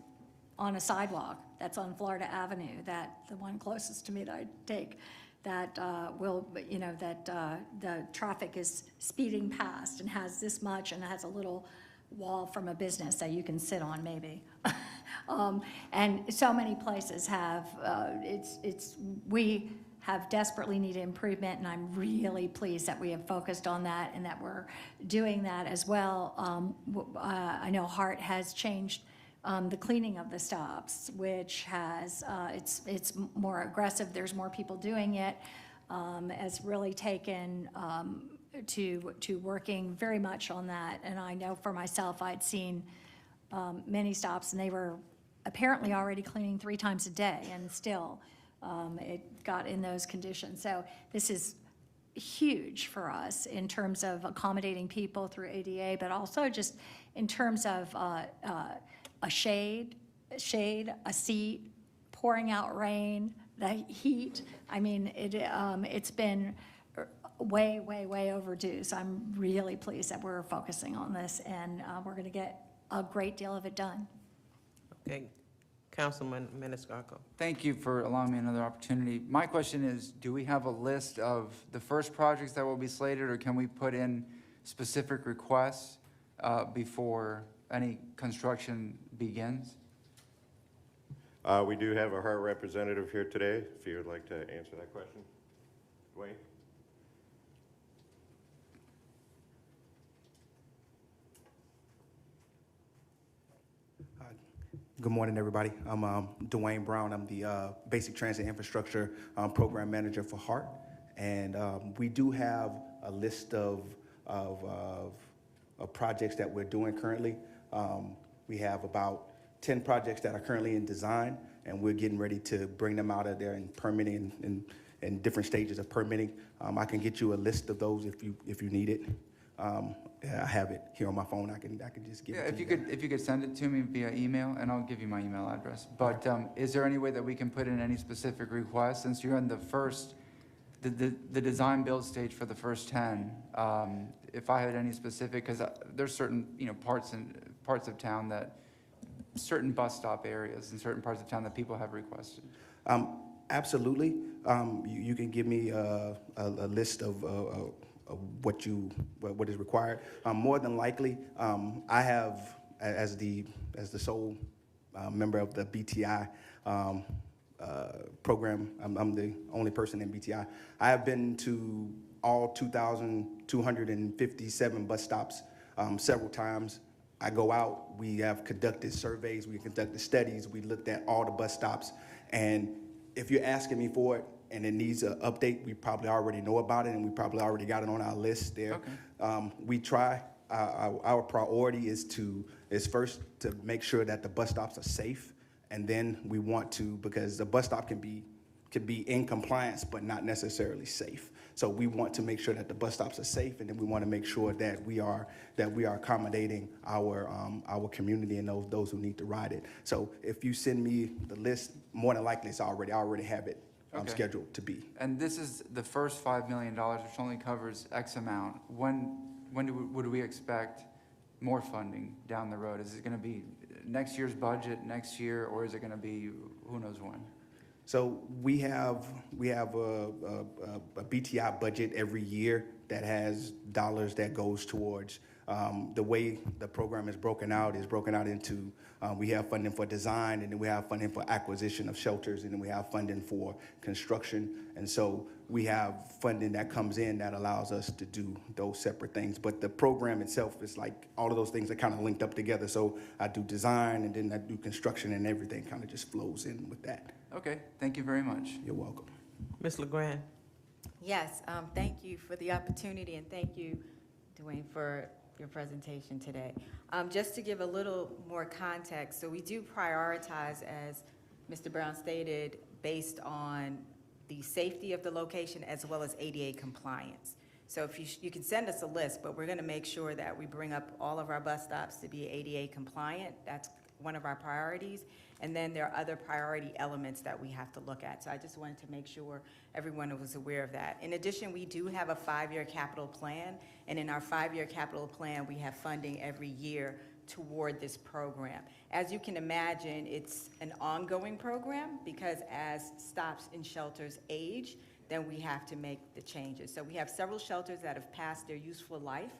on a sidewalk that's on Florida Avenue, the one closest to me that I take, that the traffic is speeding past and has this much, and has a little wall from a business that you can sit on maybe. And so many places have, we have desperately needed improvement, and I'm really pleased that we have focused on that and that we're doing that as well. I know Hart has changed the cleaning of the stops, which has, it's more aggressive, there's more people doing it, has really taken to working very much on that. And I know for myself, I'd seen many stops, and they were apparently already cleaning 3 times a day, and still it got in those conditions. So this is huge for us in terms of accommodating people through ADA, but also just in terms of a shade, a seat, pouring out rain, the heat. I mean, it's been way, way, way overdue. So I'm really pleased that we're focusing on this, and we're going to get a great deal of it done. Okay. Councilman Maniscalco. Thank you for allowing me another opportunity. My question is, do we have a list of the first projects that will be slated, or can we put in specific requests before any construction begins? We do have a Hart representative here today, if you would like to answer that question. Dwayne? Good morning, everybody. I'm Dwayne Brown. I'm the Basic Transit Infrastructure Program Manager for Hart. And we do have a list of projects that we're doing currently. We have about 10 projects that are currently in design, and we're getting ready to bring them out of there in permitting and different stages of permitting. I can get you a list of those if you need it. I have it here on my phone. I can just give it to you. If you could send it to me via email, and I'll give you my email address. But is there any way that we can put in any specific requests, since you're in the first, the design build stage for the first 10? If I had any specific, because there's certain parts of town that, certain bus stop areas in certain parts of town that people have requested. Absolutely. You can give me a list of what is required. More than likely, I have, as the sole member of the BTI program, I'm the only person in BTI. I have been to all 2,257 bus stops several times. I go out, we have conducted surveys, we conducted studies, we looked at all the bus stops, and if you're asking me for it, and it needs an update, we probably already know about it, and we probably already got it on our list there. Okay. We try, our priority is first to make sure that the bus stops are safe, and then we want to, because the bus stop can be in compliance, but not necessarily safe. So we want to make sure that the bus stops are safe, and then we want to make sure that we are accommodating our community and those who need to ride it. So if you send me the list, more than likely I already have it. Okay. Scheduled to be. And this is the first $5 million, which only covers X amount. When would we expect more funding down the road? Is it going to be next year's budget, next year, or is it going to be who knows when? So we have a BTI budget every year that has dollars that goes towards the way the program is broken out into we have funding for design, and then we have funding for acquisition of shelters, and then we have funding for construction. And so we have funding that comes in that allows us to do those separate things. But the program itself is like all of those things are kind of linked up together. So I do design, and then I do construction, and everything kind of just flows in with that. Okay, thank you very much. You're welcome. Ms. LeGrand. Yes, thank you for the opportunity, and thank you, Dwayne, for your presentation today. Just to give a little more context, so we do prioritize, as Mr. Brown stated, based on the safety of the location as well as ADA compliance. So if you can send us a list, but we're going to make sure that we bring up all of our bus stops to be ADA compliant. That's one of our priorities. And then there are other priority elements that we have to look at. So I just wanted to make sure everyone was aware of that. In addition, we do have a 5-year capital plan. And in our 5-year capital plan, we have funding every year toward this program. As you can imagine, it's an ongoing program because as stops and shelters age, then we have to make the changes. So we have several shelters that have passed their useful life.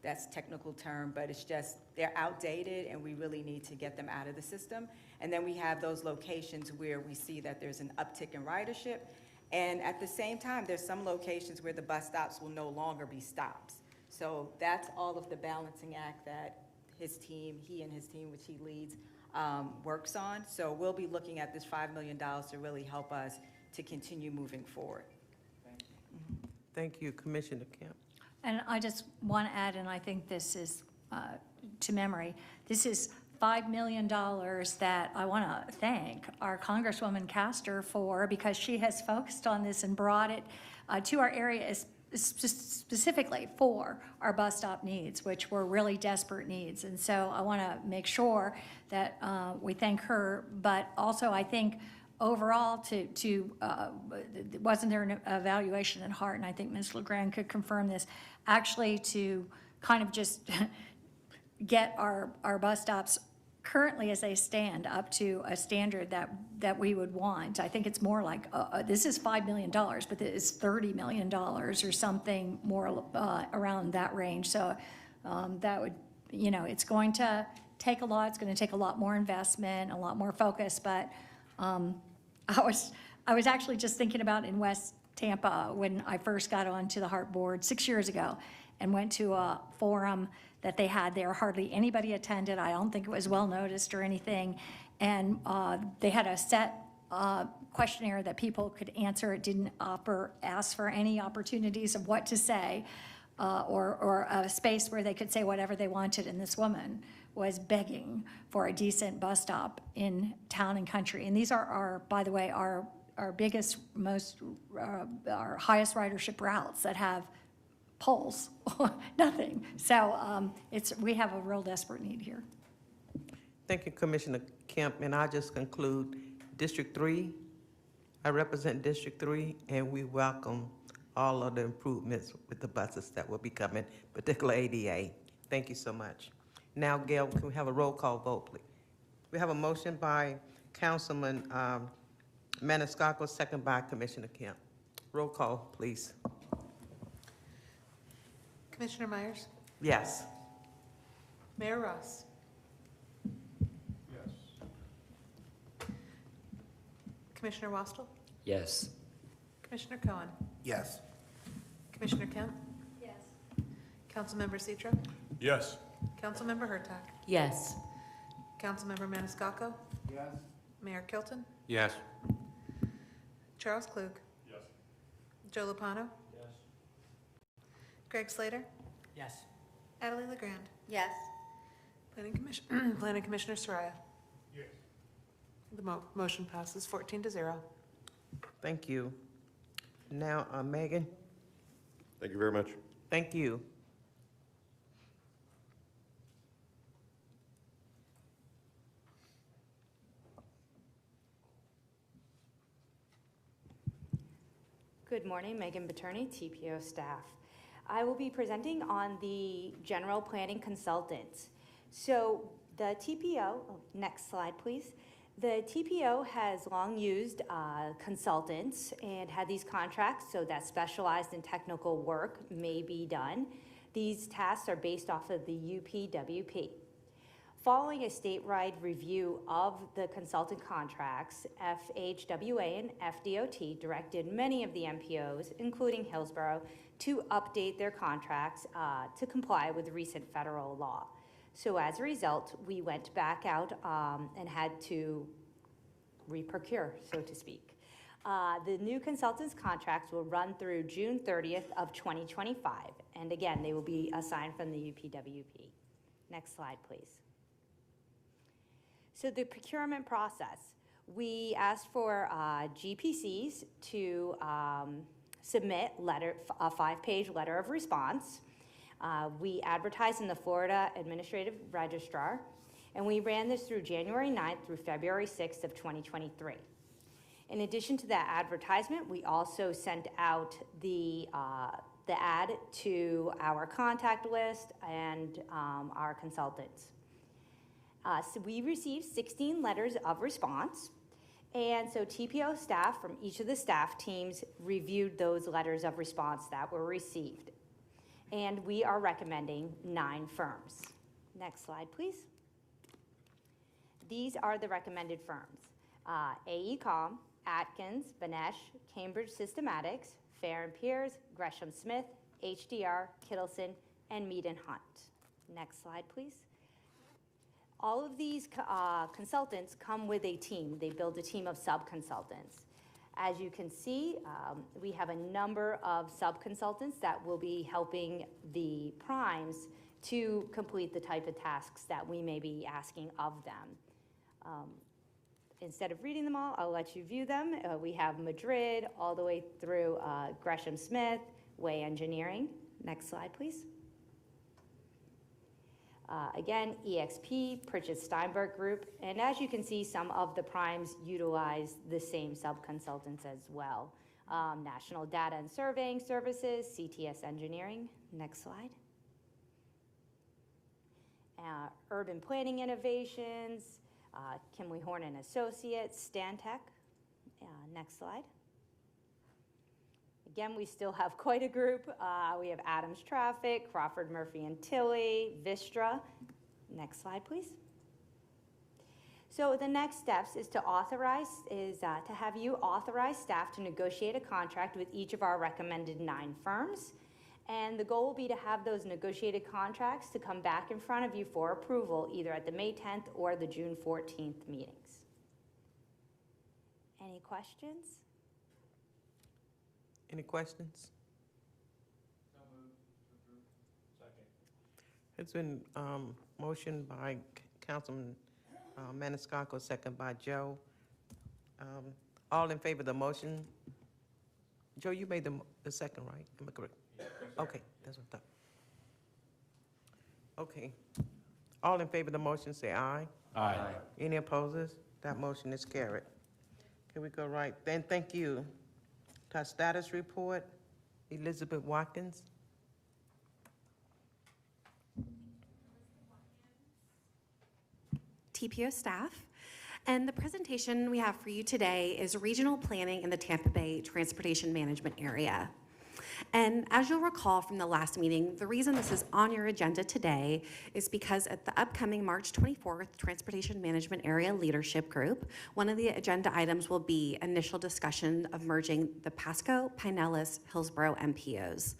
That's a technical term, but it's just, they're outdated and we really need to get them out of the system. And then we have those locations where we see that there's an uptick in ridership. And at the same time, there's some locations where the bus stops will no longer be stops. So that's all of the balancing act that he and his team, which he leads, works on. So we'll be looking at this $5 million to really help us to continue moving forward. Thank you, Commissioner Kemp. And I just want to add, and I think this is to memory, this is $5 million that I want to thank our Congresswoman Castor for, because she has focused on this and brought it to our area specifically for our bus stop needs, which were really desperate needs. And so I want to make sure that we thank her, but also I think overall wasn't there an evaluation at heart, and I think Ms. LeGrand could confirm this, actually to kind of just get our bus stops currently as they stand up to a standard that we would want. I think it's more like, this is $5 million, but it's $30 million or something more around that range. So that would, it's going to take a lot. It's going to take a lot more investment, a lot more focus, but I was actually just thinking about in West Tampa when I first got onto the HART board 6 years ago and went to a forum that they had there. Hardly anybody attended. I don't think it was well noticed or anything. And they had a set questionnaire that people could answer. It didn't ask for any opportunities of what to say or a space where they could say whatever they wanted. And this woman was begging for a decent bus stop in town and country. And these are by the way, our biggest, our highest ridership routes that have poles, nothing. So we have a real desperate need here. Thank you, Commissioner Kemp, and I just conclude District 3. I represent District 3, and we welcome all of the improvements with the buses that will be coming, particularly ADA. Thank you so much. Now, Gail, can we have a roll call vote, please? We have a motion by Councilman Maniscalco, second by Commissioner Kemp. Roll call, please. Commissioner Myers? Yes. Mayor Ross? Yes. Commissioner Wastel? Yes. Commissioner Cohen? Yes. Commissioner Kemp? Yes. Councilmember Citro? Yes. Councilmember Hurtak? Yes. Councilmember Maniscalco? Yes. Mayor Kilton? Yes. Charles Klug? Yes. Joe Lupano? Yes. Greg Slater? Yes. Adelie LeGrand? Yes. Planning Commissioner Soraya? Yes. The motion passes 14-0. Thank you. Now, Megan. Thank you very much. Thank you. Good morning, Megan Buterney, TPO staff. I will be presenting on the general planning consultants. So the TPO, next slide please. The TPO has long used consultants and had these contracts so that specialized and technical work may be done. These tasks are based off of the UPWP. Following a statewide review of the consultant contracts, FHWA and FDOT directed many of the MPOs, including Hillsborough, to update their contracts to comply with recent federal law. So as a result, we went back out and had to re-procure, so to speak. The new consultants' contracts will run through June 30th of 2025. And again, they will be assigned from the UPWP. Next slide, please. So the procurement process, we asked for GPCs to submit a 5-page letter of response. We advertised in the Florida Administrative Registrar, and we ran this through January 9th through February 6th of 2023. In addition to that advertisement, we also sent out the ad to our contact list and our consultants. So we received 16 letters of response, and so TPO staff from each of the staff teams reviewed those letters of response that were received. And we are recommending 9 firms. Next slide, please. These are the recommended firms. AECOM, Atkins, Banesh, Cambridge Systematics, Fair & Peers, Gresham Smith, HDR, Kittleson, and Mead & Hunt. Next slide, please. All of these consultants come with a team. They build a team of sub-consultants. As you can see, we have a number of sub-consultants that will be helping the primes to complete the type of tasks that we may be asking of them. Instead of reading them all, I'll let you view them. We have Madrid all the way through Gresham Smith, Way Engineering. Next slide, please. Again, EXP, Pritchett Steinberg Group, and as you can see, some of the primes utilize the same sub-consultants as well. National Data and Surveying Services, CTS Engineering. Next slide. Urban Planning Innovations, Kimley Horn and Associates, Stantec. Next slide. Again, we still have quite a group. We have Adams Traffic, Crawford, Murphy and Tilley, Vistra. Next slide, please. So the next steps is to have you authorize staff to negotiate a contract with each of our recommended 9 firms. And the goal will be to have those negotiated contracts to come back in front of you for approval either at the May 10th or the June 14th meetings. Any questions? Any questions? It's been motioned by Councilman Maniscalco, second by Joe. All in favor of the motion? Joe, you made the second, right? Am I correct? Okay, that's what I thought. Okay. All in favor of the motion, say aye. Aye. Any opposers? That motion is carried. Can we go right? Then thank you. To our status report, Elizabeth Watkins. TPO staff. And the presentation we have for you today is regional planning in the Tampa Bay Transportation Management Area. And as you'll recall from the last meeting, the reason this is on your agenda today is because at the upcoming March 24th Transportation Management Area Leadership Group, one of the agenda items will be initial discussion of merging the Pasco, Pinellas, Hillsborough MPOs.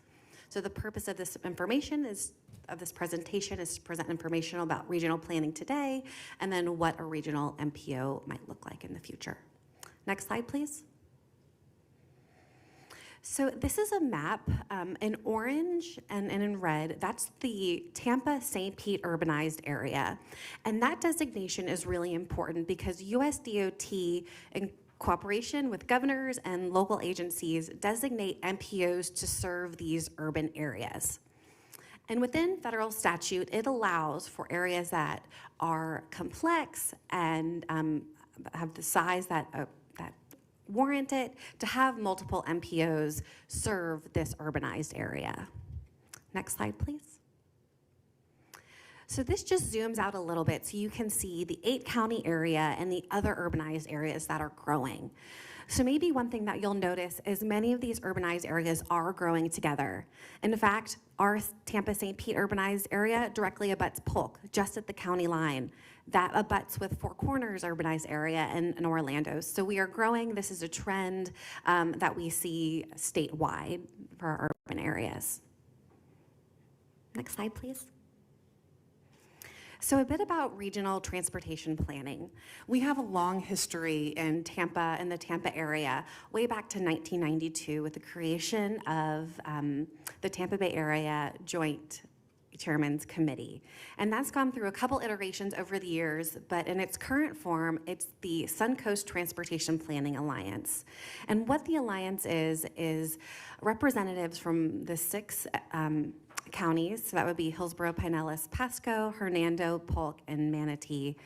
So the purpose of this presentation is to present information about regional planning today and then what a regional MPO might look like in the future. Next slide, please. So this is a map in orange and in red. That's the Tampa-St. Pete urbanized area. And that designation is really important because US DOT, in cooperation with governors and local agencies, designate MPOs to serve these urban areas. And within federal statute, it allows for areas that are complex and have the size that warrant it to have multiple MPOs serve this urbanized area. Next slide, please. So this just zooms out a little bit so you can see the 8-county area and the other urbanized areas that are growing. So maybe one thing that you'll notice is many of these urbanized areas are growing together. In fact, our Tampa-St. Pete urbanized area directly abuts Polk, just at the county line. That abuts with Four Corners urbanized area in Orlando. So we are growing. This is a trend that we see statewide for our urban areas. Next slide, please. So a bit about regional transportation planning. We have a long history in Tampa, in the Tampa area, way back to 1992 with the creation of the Tampa Bay Area Joint Chairman's Committee. And that's gone through a couple iterations over the years, but in its current form, it's the Suncoast Transportation Planning Alliance. And what the alliance is representatives from the 6 counties, so that would be Hillsborough, Pinellas, Pasco, Hernando, Polk, and Manatee,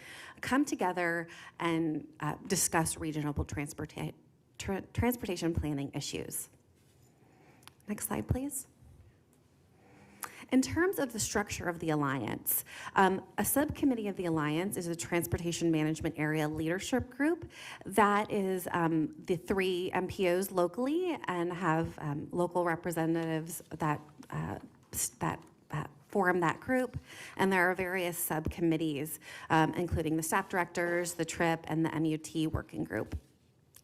come together and discuss regional transportation planning issues. Next slide, please. In terms of the structure of the alliance, a subcommittee of the alliance is a Transportation Management Area Leadership Group. That is the 3 MPOs locally and have local representatives that form that group. And there are various subcommittees, including the staff directors, the TRIP, and the MUT working group.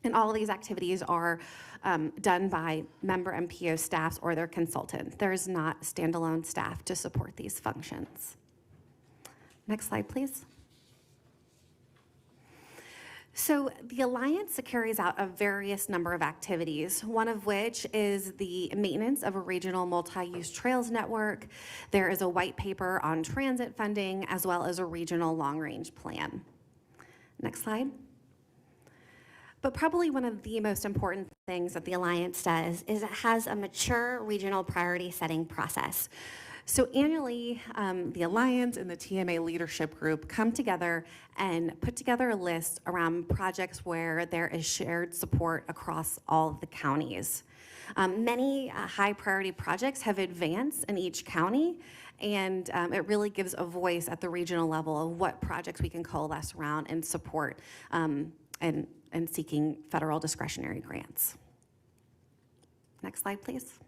And all of these activities are done by member MPO staffs or their consultant. There is not standalone staff to support these functions. Next slide, please. So the Alliance carries out a various number of activities, one of which is the maintenance of a regional multi-use trails network. There is a white paper on transit funding, as well as a regional long-range plan. Next slide. But probably one of the most important things that the Alliance does is it has a mature regional priority setting process. So annually, the Alliance and the TMA Leadership Group come together and put together a list around projects where there is shared support across all of the counties. Many high priority projects have advanced in each county, and it really gives a voice at the regional level of what projects we can coalesce around and support and seeking federal discretionary grants. Next slide, please.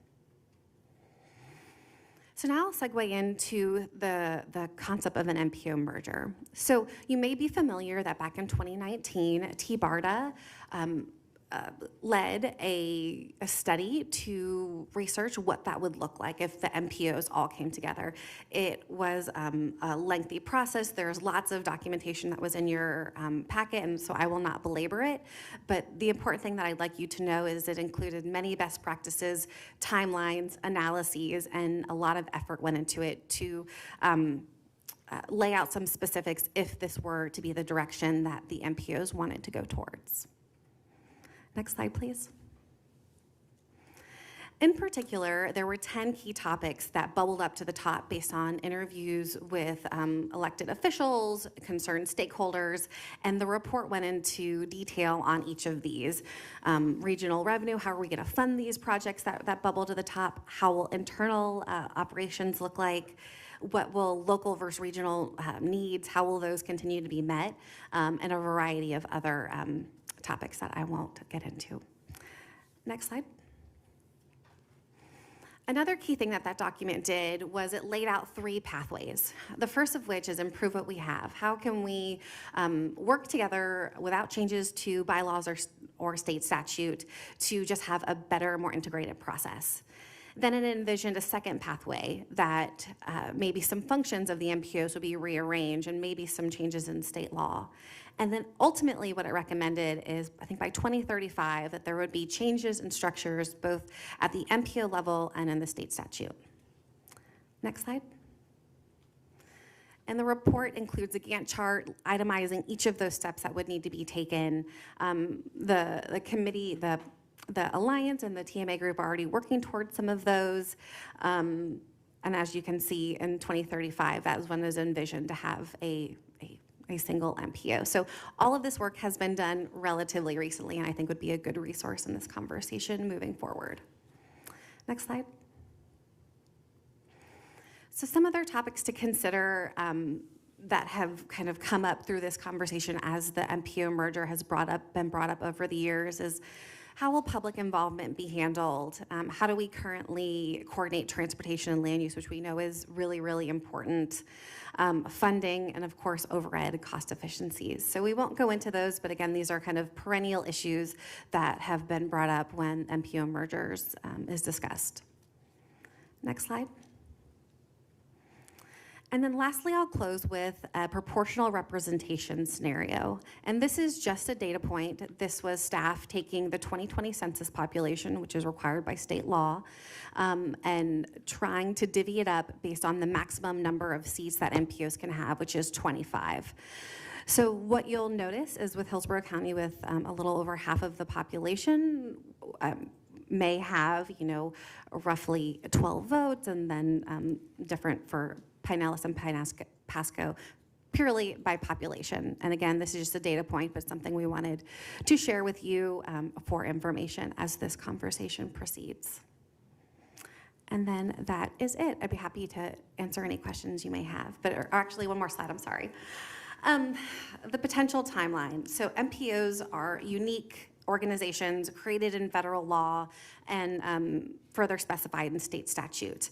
So now I'll segue into the concept of an MPO merger. So you may be familiar that back in 2019, TBARDA led a study to research what that would look like if the MPOs all came together. It was a lengthy process. There's lots of documentation that was in your packet, and so I will not belabor it. But the important thing that I'd like you to know is it included many best practices, timelines, analyses, and a lot of effort went into it to lay out some specifics if this were to be the direction that the MPOs wanted to go towards. Next slide, please. In particular, there were 10 key topics that bubbled up to the top based on interviews with elected officials, concerned stakeholders, and the report went into detail on each of these. Regional revenue, how are we going to fund these projects that bubble to the top? How will internal operations look like? What will local versus regional needs, how will those continue to be met? And a variety of other topics that I won't get into. Next slide. Another key thing that document did was it laid out 3 pathways. The first of which is improve what we have. How can we work together without changes to bylaws or state statute to just have a better, more integrated process? Then it envisioned a second pathway that maybe some functions of the MPOs would be rearranged and maybe some changes in state law. And then ultimately what it recommended is, I think by 2035, that there would be changes in structures both at the MPO level and in the state statute. Next slide. And the report includes a Gantt chart itemizing each of those steps that would need to be taken. The committee, the Alliance and the TMA group are already working towards some of those. And as you can see, in 2035, that is when it is envisioned to have a single MPO. So all of this work has been done relatively recently, and I think would be a good resource in this conversation moving forward. Next slide. So some other topics to consider that have kind of come up through this conversation as the MPO merger has been brought up over the years is, how will public involvement be handled? How do we currently coordinate transportation and land use, which we know is really, really important? Funding, and of course, overhead cost efficiencies. So we won't go into those, but again, these are kind of perennial issues that have been brought up when MPO mergers is discussed. Next slide. And then lastly, I'll close with a proportional representation scenario. And this is just a data point. This was staff taking the 2020 census population, which is required by state law, and trying to divvy it up based on the maximum number of seats that MPOs can have, which is 25. So what you'll notice is with Hillsborough County, with a little over half of the population, may have, roughly 12 votes, and then different for Pinellas and Pasco, purely by population. And again, this is just a data point, but something we wanted to share with you for information as this conversation proceeds. And then that is it. I'd be happy to answer any questions you may have. But or actually, one more slide, I'm sorry. The potential timeline. So MPOs are unique organizations created in federal law and further specified in state statute.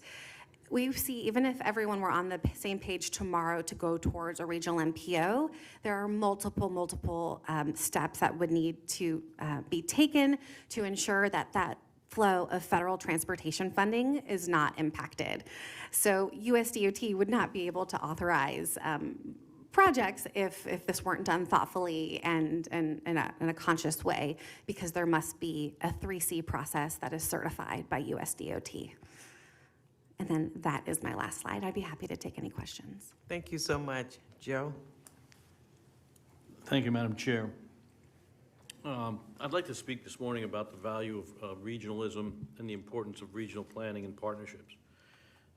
We see, even if everyone were on the same page tomorrow to go towards a regional MPO, there are multiple steps that would need to be taken to ensure that that flow of federal transportation funding is not impacted. So USDOT would not be able to authorize projects if this weren't done thoughtfully and in a conscious way, because there must be a 3C process that is certified by USDOT. And then that is my last slide. I'd be happy to take any questions. Thank you so much. Joe? Thank you, Madam Chair. I'd like to speak this morning about the value of regionalism and the importance of regional planning and partnerships.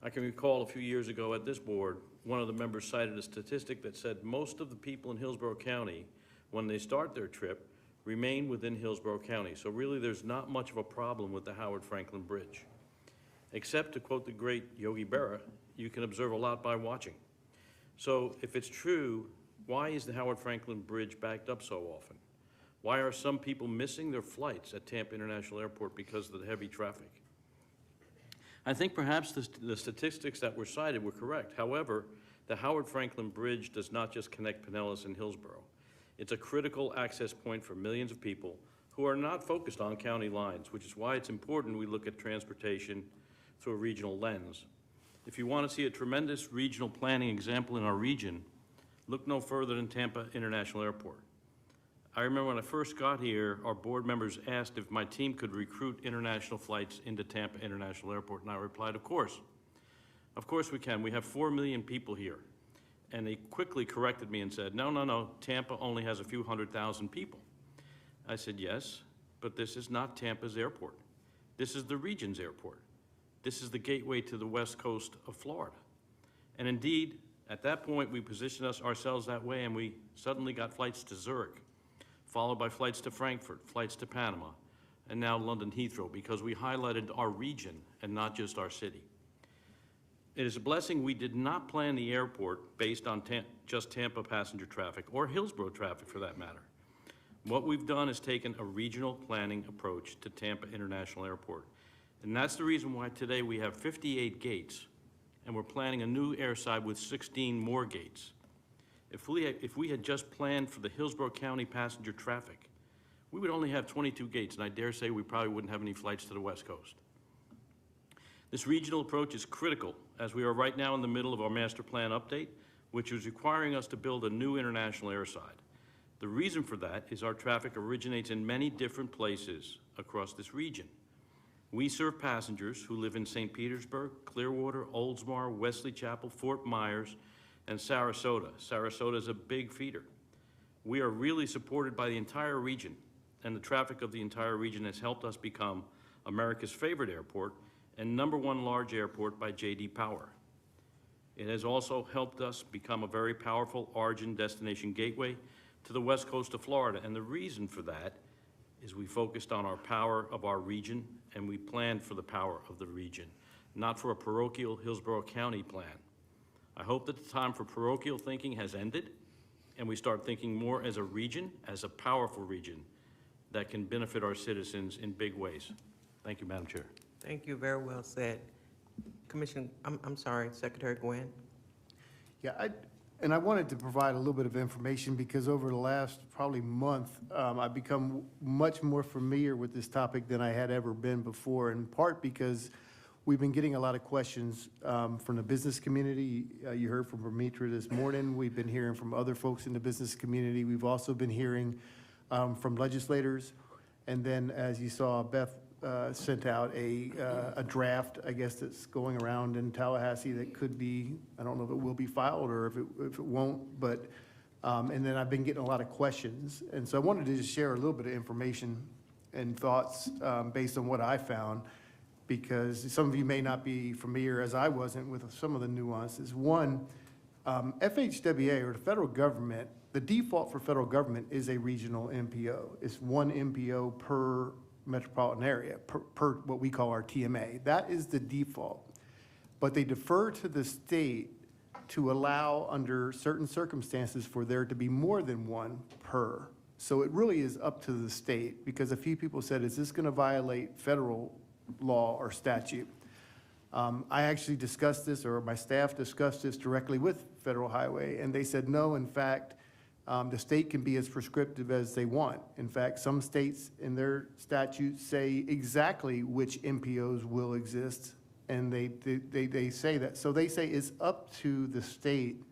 I can recall a few years ago at this board, one of the members cited a statistic that said most of the people in Hillsborough County, when they start their trip, remain within Hillsborough County. So really there's not much of a problem with the Howard Franklin Bridge. Except, to quote the great Yogi Berra, you can observe a lot by watching. So if it's true, why is the Howard Franklin Bridge backed up so often? Why are some people missing their flights at Tampa International Airport because of the heavy traffic? I think perhaps the statistics that were cited were correct. However, the Howard Franklin Bridge does not just connect Pinellas and Hillsborough. It's a critical access point for millions of people who are not focused on county lines, which is why it's important we look at transportation through a regional lens. If you want to see a tremendous regional planning example in our region, look no further than Tampa International Airport. I remember when I first got here, our board members asked if my team could recruit international flights into Tampa International Airport, and I replied, of course. Of course we can. We have 4 million people here. And they quickly corrected me and said, no, Tampa only has a few 100,000 people. I said, yes, but this is not Tampa's airport. This is the region's airport. This is the gateway to the west coast of Florida. And indeed, at that point, we positioned ourselves that way, and we suddenly got flights to Zurich, followed by flights to Frankfurt, flights to Panama, and now London Heathrow, because we highlighted our region and not just our city. It is a blessing we did not plan the airport based on just Tampa passenger traffic, or Hillsborough traffic for that matter. What we've done is taken a regional planning approach to Tampa International Airport. And that's the reason why today we have 58 gates, and we're planning a new airside with 16 more gates. If we had just planned for the Hillsborough County passenger traffic, we would only have 22 gates, and I dare say we probably wouldn't have any flights to the West Coast. This regional approach is critical, as we are right now in the middle of our master plan update, which is requiring us to build a new international airside. The reason for that is our traffic originates in many different places across this region. We serve passengers who live in St. Petersburg, Clearwater, Oldsmar, Wesley Chapel, Fort Myers, and Sarasota. Sarasota is a big feeder. We are really supported by the entire region, and the traffic of the entire region has helped us become America's favorite airport and #1 large airport by J.D. Power. It has also helped us become a very powerful origin destination gateway to the west coast of Florida, and the reason for that is we focused on our power of our region, and we planned for the power of the region, not for a parochial Hillsborough County plan. I hope that the time for parochial thinking has ended, and we start thinking more as a region, as a powerful region that can benefit our citizens in big ways. Thank you, Madam Chair. Thank you, very well said. Commissioner, I'm sorry, Secretary Gwynn. Yeah, I wanted to provide a little bit of information because over the last probably month, I've become much more familiar with this topic than I had ever been before, in part because we've been getting a lot of questions from the business community. You heard from Vermitra this morning. We've been hearing from other folks in the business community. We've also been hearing from legislators. And then, as you saw, Beth sent out a draft, I guess, that's going around in Tallahassee that could be, I don't know if it will be filed or if it won't, but, and then I've been getting a lot of questions. And so I wanted to just share a little bit of information and thoughts based on what I found, because some of you may not be familiar, as I wasn't, with some of the nuances. One, FHWA, or the federal government, the default for federal government is a regional MPO. It's one MPO per metropolitan area, per what we call our TMA. That is the default. But they defer to the state to allow, under certain circumstances, for there to be more than one per. So it really is up to the state, because a few people said, is this going to violate federal law or statute? I actually discussed this, or my staff discussed this directly with Federal Highway, and they said, no, in fact, the state can be as prescriptive as they want. In fact, some states in their statutes say exactly which MPOs will exist, and they say that. So they say it's up to the state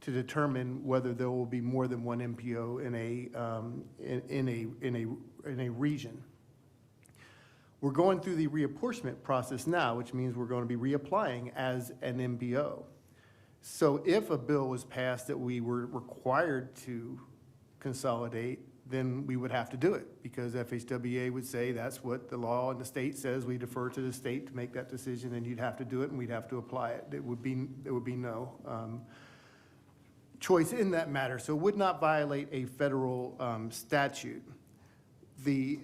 to determine whether there will be more than one MPO in a region. We're going through the reapportionment process now, which means we're going to be reapplying as an MPO. So if a bill was passed that we were required to consolidate, then we would have to do it, because FHWA would say that's what the law in the state says. We defer to the state to make that decision, and you'd have to do it, and we'd have to apply it. There would be no choice in that matter. So it would not violate a federal statute. The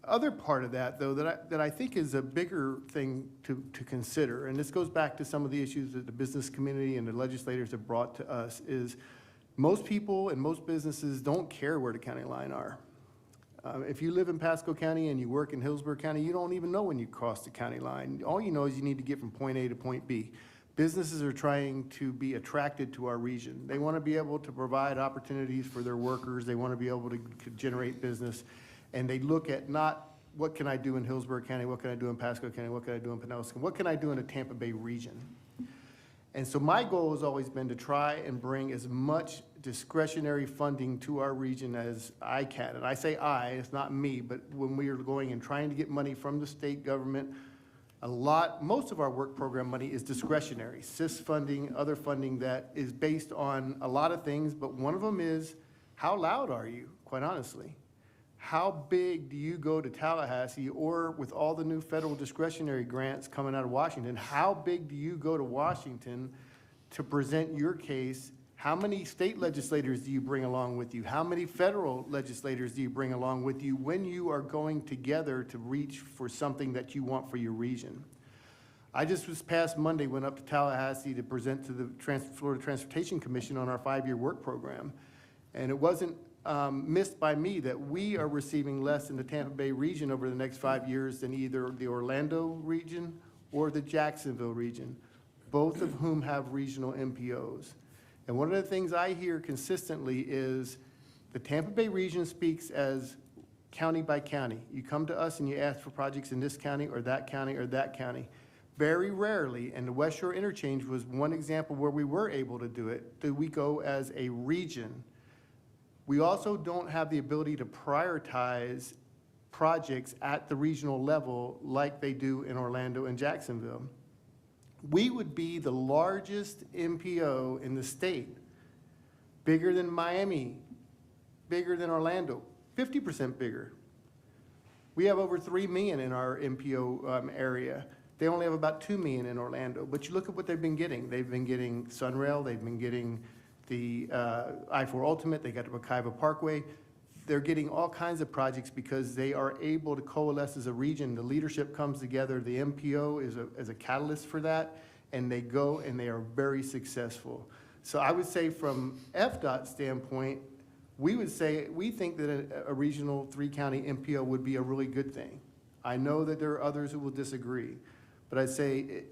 other part of that, though, that I think is a bigger thing to consider, and this goes back to some of the issues that the business community and the legislators have brought to us, is most people and most businesses don't care where the county line are. If you live in Pasco County and you work in Hillsborough County, you don't even know when you cross the county line. All you know is you need to get from point A to point B. Businesses are trying to be attracted to our region. They want to be able to provide opportunities for their workers. They want to be able to generate business. And they look at not what can I do in Hillsborough County, what can I do in Pasco County, what can I do in Pinellas County, what can I do in the Tampa Bay region? And so my goal has always been to try and bring as much discretionary funding to our region as I can. And I say I, it's not me, but when we are going and trying to get money from the state government, most of our work program money is discretionary, SIS funding, other funding that is based on a lot of things, but one of them is, how loud are you, quite honestly? How big do you go to Tallahassee, or with all the new federal discretionary grants coming out of Washington, how big do you go to Washington to present your case? How many state legislators do you bring along with you? How many federal legislators do you bring along with you when you are going together to reach for something that you want for your region? I just this past Monday went up to Tallahassee to present to the Florida Transportation Commission on our 5-year work program. And it wasn't missed by me that we are receiving less in the Tampa Bay region over the next 5 years than either the Orlando region or the Jacksonville region, both of whom have regional MPOs. And one of the things I hear consistently is the Tampa Bay region speaks as county by county. You come to us and you ask for projects in this county or that county or that county. Very rarely, and the West Shore Interchange was one example where we were able to do it, do we go as a region. We also don't have the ability to prioritize projects at the regional level like they do in Orlando and Jacksonville. We would be the largest MPO in the state, bigger than Miami, bigger than Orlando, 50% bigger. We have over 3 million in our MPO area. They only have about 2 million in Orlando, but you look at what they've been getting. They've been getting Sunrail, they've been getting the I-4 Ultimate, they got the Wekiva Parkway. They're getting all kinds of projects because they are able to coalesce as a region. The leadership comes together. The MPO is a catalyst for that, and they go and they are very successful. So I would say from FDOT's standpoint, we would say we think that a regional 3-county MPO would be a really good thing. I know that there are others who will disagree, but I'd say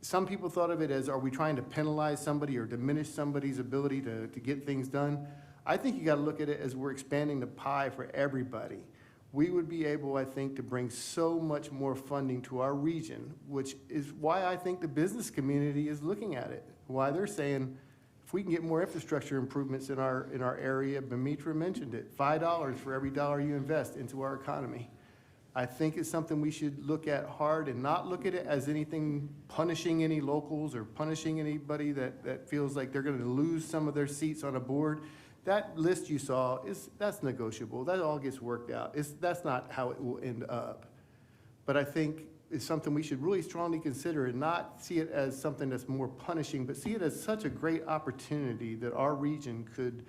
some people thought of it as, are we trying to penalize somebody or diminish somebody's ability to get things done? I think you got to look at it as we're expanding the pie for everybody. we would be able, I think, to bring so much more funding to our region, which is why I think the business community is looking at it. Why they're saying, if we can get more infrastructure improvements in our area, Bimitra mentioned it, $5 for every dollar you invest into our economy. I think it's something we should look at hard and not look at it as anything punishing any locals or punishing anybody that feels like they're gonna lose some of their seats on a board. That list you saw, that's negotiable. That all gets worked out. That's not how it will end up. But I think it's something we should really strongly consider and not see it as something that's more punishing, but see it as such a great opportunity that our region could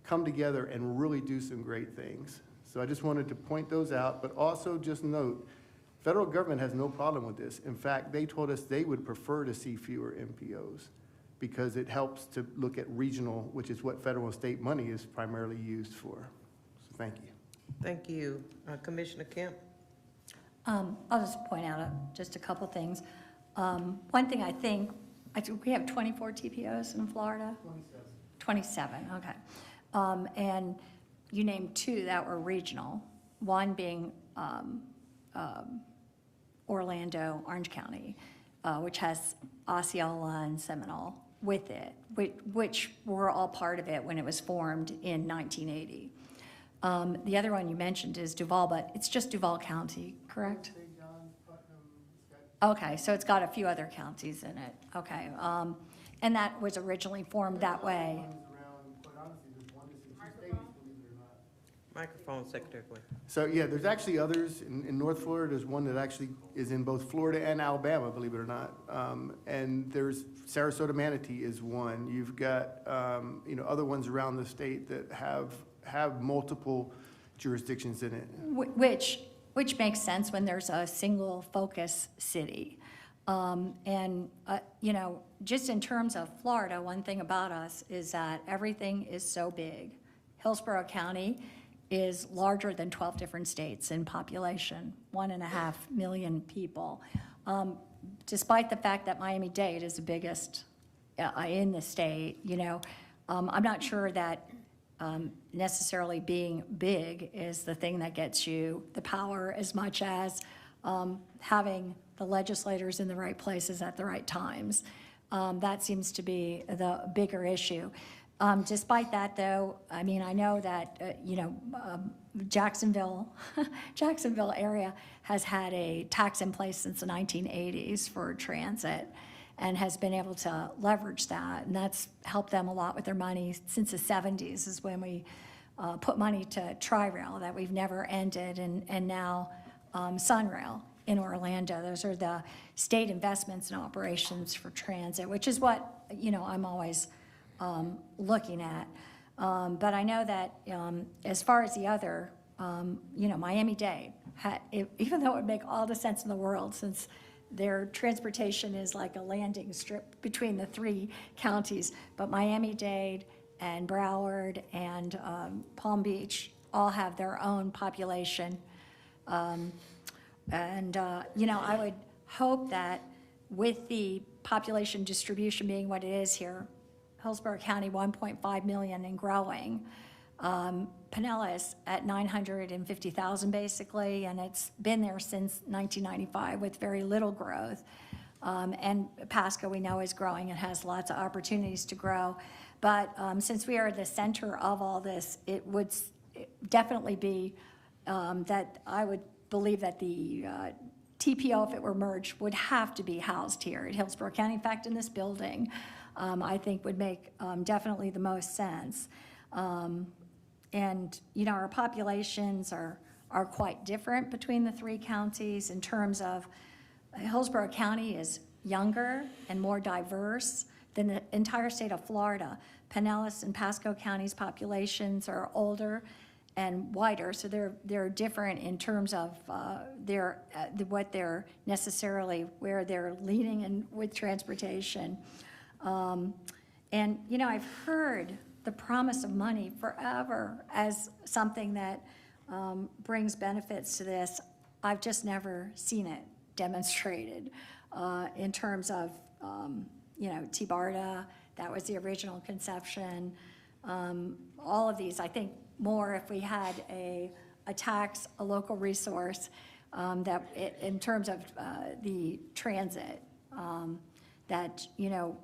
come together and really do some great things. So I just wanted to point those out, but also just note, federal government has no problem with this. In fact, they told us they would prefer to see fewer MPOs because it helps to look at regional, which is what federal and state money is primarily used for. So thank you. Thank you. Commissioner Kemp? I'll just point out just a couple things. One thing I think we have 24 TPOs in Florida? 27, okay. And you named 2 that were regional, one being Orlando, Orange County, which has Osceola and Seminole with it, which were all part of it when it was formed in 1980. The other one you mentioned is Duval, but it's just Duval County, correct? Okay, so it's got a few other counties in it, okay. And that was originally formed that way. Microphone, Secretary Quinn. So, yeah, there's actually others. In North Florida, there's one that actually is in both Florida and Alabama, believe it or not. And there's Sarasota Manatee is one. You've got, other ones around the state that have multiple jurisdictions in it. Which makes sense when there's a single focus city. Just in terms of Florida, one thing about us is that everything is so big. Hillsborough County is larger than 12 different states in population, 1.5 million people. Despite the fact that Miami-Dade is the biggest in the state, I'm not sure that necessarily being big is the thing that gets you the power as much as having the legislators in the right places at the right times. That seems to be the bigger issue. Despite that, though, I know that, Jacksonville area has had a tax in place since the 1980s for transit and has been able to leverage that. And that's helped them a lot with their money since the 70s is when we put money to Tri-Rail that we've never ended, and now Sunrail in Orlando. Those are the state investments and operations for transit, which is what, I'm always looking at. But I know that as far as the other, Miami-Dade, even though it would make all the sense in the world since their transportation is like a landing strip between the 3 counties, but Miami-Dade and Broward and Palm Beach all have their own population. I would hope that with the population distribution being what it is here, Hillsborough County, 1.5 million and growing. Pinellas at 950,000 basically, and it's been there since 1995 with very little growth. And Pasco we know is growing and has lots of opportunities to grow. But since we are the center of all this, it would definitely be that I would believe that the TPO, if it were merged, would have to be housed here at Hillsborough County. In fact, in this building, I think would make definitely the most sense. Our populations are quite different between the 3 counties in terms of Hillsborough County is younger and more diverse than the entire state of Florida. Pinellas and Pasco counties' populations are older and wider, so they're different in terms of what they're necessarily where they're leading in with transportation. I've heard the promise of money forever as something that brings benefits to this. I've just never seen it demonstrated in terms of, T-BARTA, that was the original conception. All of these, I think more if we had a a tax, a local resource, in terms of the transit, that, you know,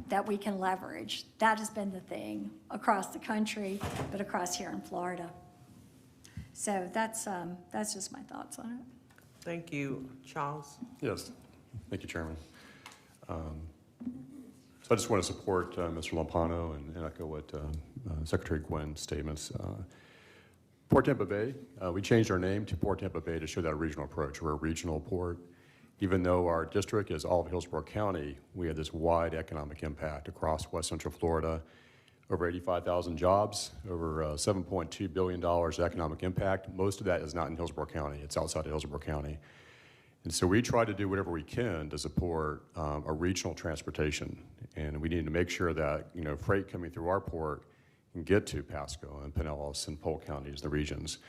that we can leverage. That has been the thing across the country, but across here in Florida. So that's just my thoughts on it. Thank you. Charles? Yes, thank you, Chairman. So I just want to support Mr. Lompano and echo what Secretary Quinn's statements. Port Tampa Bay, we changed our name to Port Tampa Bay to show that regional approach. We're a regional port. Even though our district is all of Hillsborough County, we have this wide economic impact across West Central Florida. Over 85,000 jobs, over $7.2 billion economic impact. Most of that is not in Hillsborough County. It's outside of Hillsborough County. And so we try to do whatever we can to support a regional transportation. And we need to make sure that, you know, freight coming through our port can get to Pasco and Pinellas and Polk counties, the regions.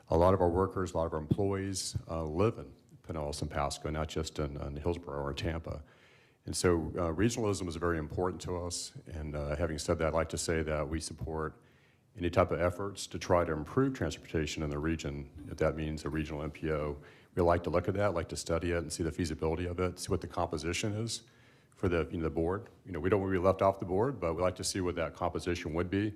A lot of our workers, a lot of our employees live in Pinellas and Pasco, not just in Hillsborough or Tampa. And so regionalism is very important to us. And having said that, I'd like to say that we support any type of efforts to try to improve transportation in the region, if that means a regional MPO. We like to look at that, like to study it and see the feasibility of it, see what the composition is for the, you know, the board. You know, we don't want to be left off the board, but we like to see what that composition would be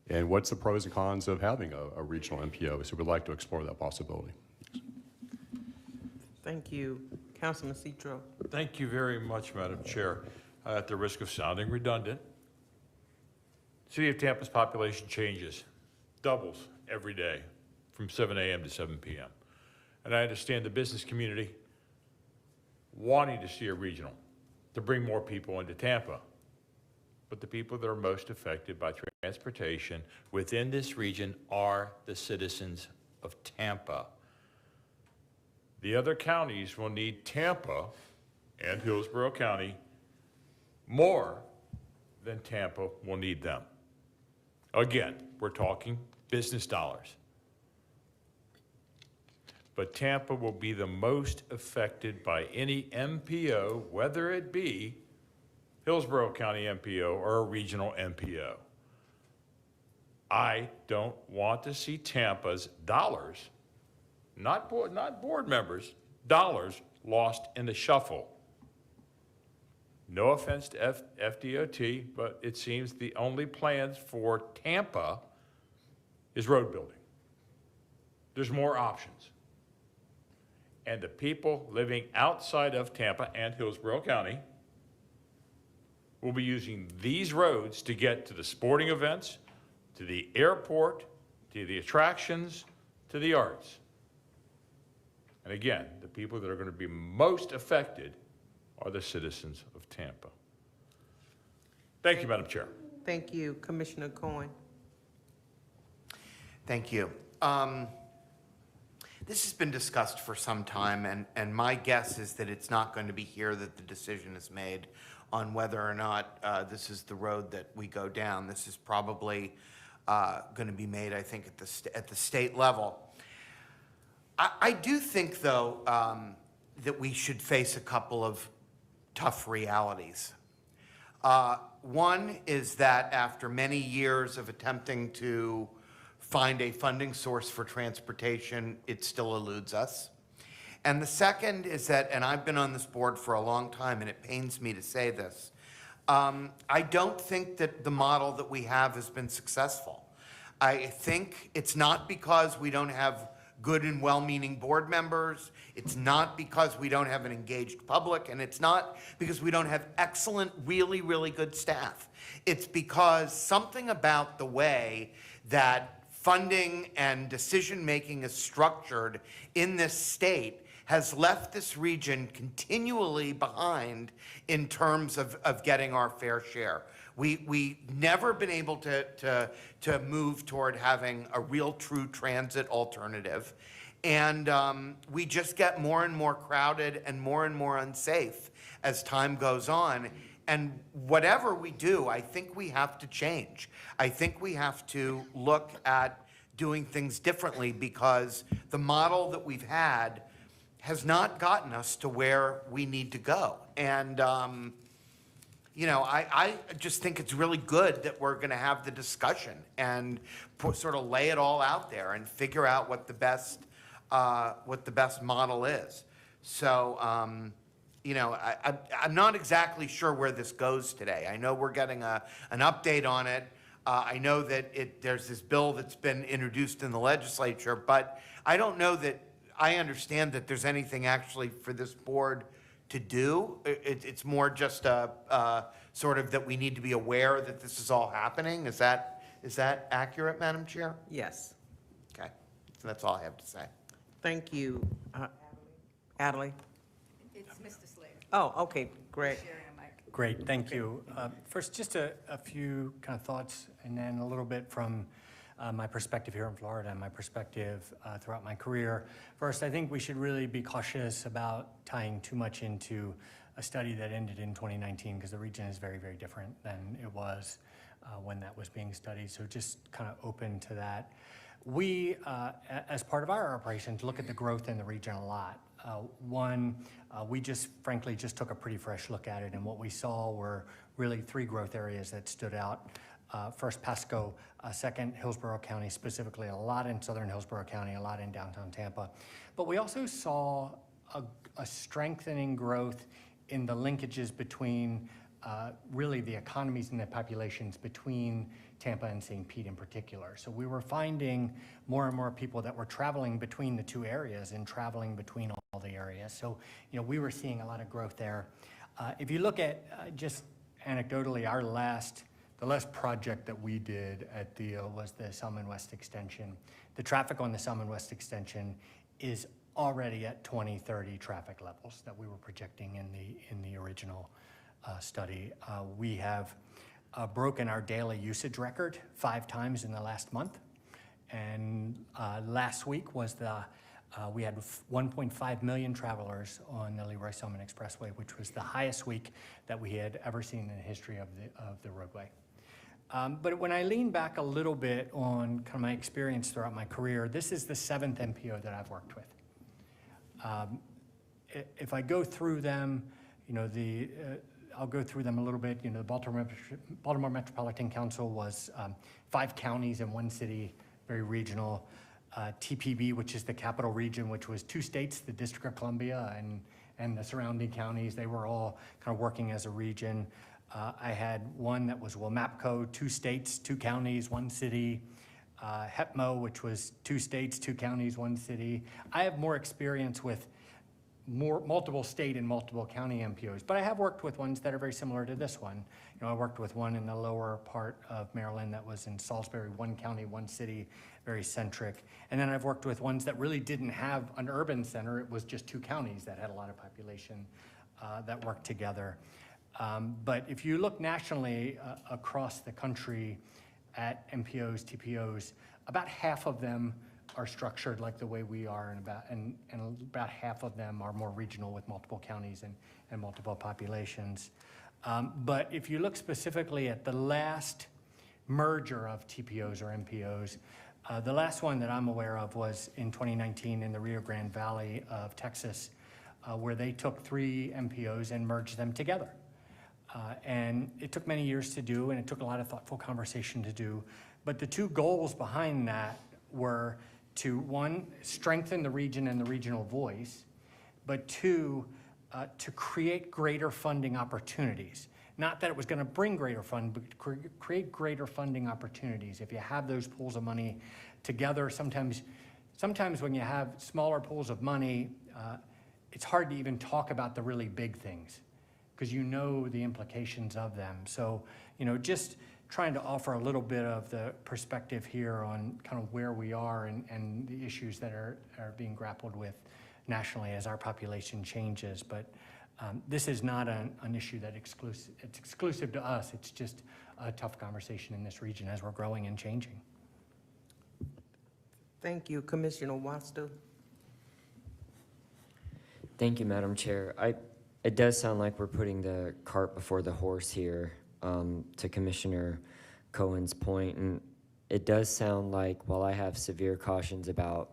and what's the pros and cons of having a regional MPO. So we'd like to explore that possibility. Thank you. Councilman Citro. Thank you very much, Madam Chair. At the risk of sounding redundant, City of Tampa's population changes, doubles every day from 7 a.m. to 7 p.m. And I understand the business community wanting to see a regional to bring more people into Tampa. But the people that are most affected by transportation within this region are the citizens of Tampa. The other counties will need Tampa and Hillsborough County more than Tampa will need them. Again, we're talking business dollars. But Tampa will be the most affected by any MPO, whether it be Hillsborough County MPO or a regional MPO. I don't want to see Tampa's dollars, not board members, dollars lost in the shuffle. No offense to FDOT, but it seems the only plans for Tampa is road building. There's more options. And the people living outside of Tampa and Hillsborough County will be using these roads to get to the sporting events, to the airport, to the attractions, to the arts. And again, the people that are going to be most affected are the citizens of Tampa. Thank you, Madam Chair. Thank you. Commissioner Cohen. Thank you. This has been discussed for some time, and my guess is that it's not going to be here that the decision is made on whether or not this is the road that we go down. This is probably going to be made, I think, at the state level. I do think, though, that we should face a couple of tough realities. One is that after many years of attempting to find a funding source for transportation, it still eludes us. And the second is that, and I've been on this board for a long time, and it pains me to say this, I don't think that the model that we have has been successful. I think it's not because we don't have good and well-meaning board members, it's not because we don't have an engaged public, and it's not because we don't have excellent, really, really good staff. It's because something about the way that funding and decision-making is structured in this state has left this region continually behind in terms of getting our fair share. We never been able to move toward having a real true transit alternative. And we just get more and more crowded and more unsafe as time goes on. And whatever we do, I think we have to change. I think we have to look at doing things differently because the model that we've had has not gotten us to where we need to go. And I just think it's really good that we're going to have the discussion and sort of lay it all out there and figure out what the best model is. So, I'm not exactly sure where this goes today. I know we're getting an update on it. I know that there's this bill that's been introduced in the legislature, but I don't know that I understand that there's anything actually for this board to do. It's more just sort of that we need to be aware that this is all happening. Is that accurate, Madam Chair? Yes. Okay, so that's all I have to say. Thank you. Adelaide? It's Mr. Slater. Oh, okay, great. Sharing a mic. Great, thank you. First, just a few kind of thoughts, and then a little bit from my perspective here in Florida and my perspective throughout my career. First, I think we should really be cautious about tying too much into a study that ended in 2019, because the region is very, very different than it was when that was being studied. So just kind of open to that. We, as part of our operations, look at the growth in the region a lot. We just frankly just took a pretty fresh look at it, and what we saw were really 3 growth areas that stood out. First, Pasco, second, Hillsborough County, specifically a lot in southern Hillsborough County, a lot in downtown Tampa. But we also saw a strengthening growth in the linkages between really the economies and the populations between Tampa and St. Pete in particular. So we were finding more and more people that were traveling between the 2 areas and traveling between all the areas. So, we were seeing a lot of growth there. If you look at just anecdotally, the last project that we did at Deal was the Salmon West Extension. The traffic on the Salmon West Extension is already at 2030 traffic levels that we were projecting in the original study. We have broken our daily usage record 5 times in the last month. And last week was we had 1.5 million travelers on the Leroy Salmon Expressway, which was the highest week that we had ever seen in the history of the roadway. But when I lean back a little bit on kind of my experience throughout my career, this is the 7th MPO that I've worked with. If I go through them, I'll go through them a little bit. The Baltimore Metropolitan Council was 5 counties and 1 city, very regional. TPB, which is the capital region, which was 2 states, the District of Columbia and the surrounding counties. They were all kind of working as a region. I had one that was WMAPCO, 2 states, 2 counties, 1 city. HEPMO, which was 2 states, 2 counties, 1 city. I have more experience with multiple state and multiple county MPOs, but I have worked with ones that are very similar to this one. I worked with one in the lower part of Maryland that was in Salisbury, 1 county, 1 city, very centric. And then I've worked with ones that really didn't have an urban center. It was just 2 counties that had a lot of population that worked together. But if you look nationally across the country at MPOs, TPOs, about half of them are structured like the way we are, and about half of them are more regional with multiple counties and multiple populations. But if you look specifically at the last merger of TPOs or MPOs, the last one that I'm aware of was in 2019 in the Rio Grande Valley of Texas, where they took 3 MPOs and merged them together. And it took many years to do, and it took a lot of thoughtful conversation to do. But the 2 goals behind that were to, 1, strengthen the region and the regional voice, but 2, to create greater funding opportunities. Not that it was going to bring greater fund, but create greater funding opportunities. If you have those pools of money together, sometimes when you have smaller pools of money, it's hard to even talk about the really big things, because the implications of them. So, just trying to offer a little bit of the perspective here on kind of where we are and the issues that are being grappled with nationally as our population changes. But this is not an issue that it's exclusive to us. It's just a tough conversation in this region as we're growing and changing. Thank you. Commissioner Wasta. Thank you, Madam Chair. It does sound like we're putting the cart before the horse here, to Commissioner Cohen's point. And it does sound like, while I have severe cautions about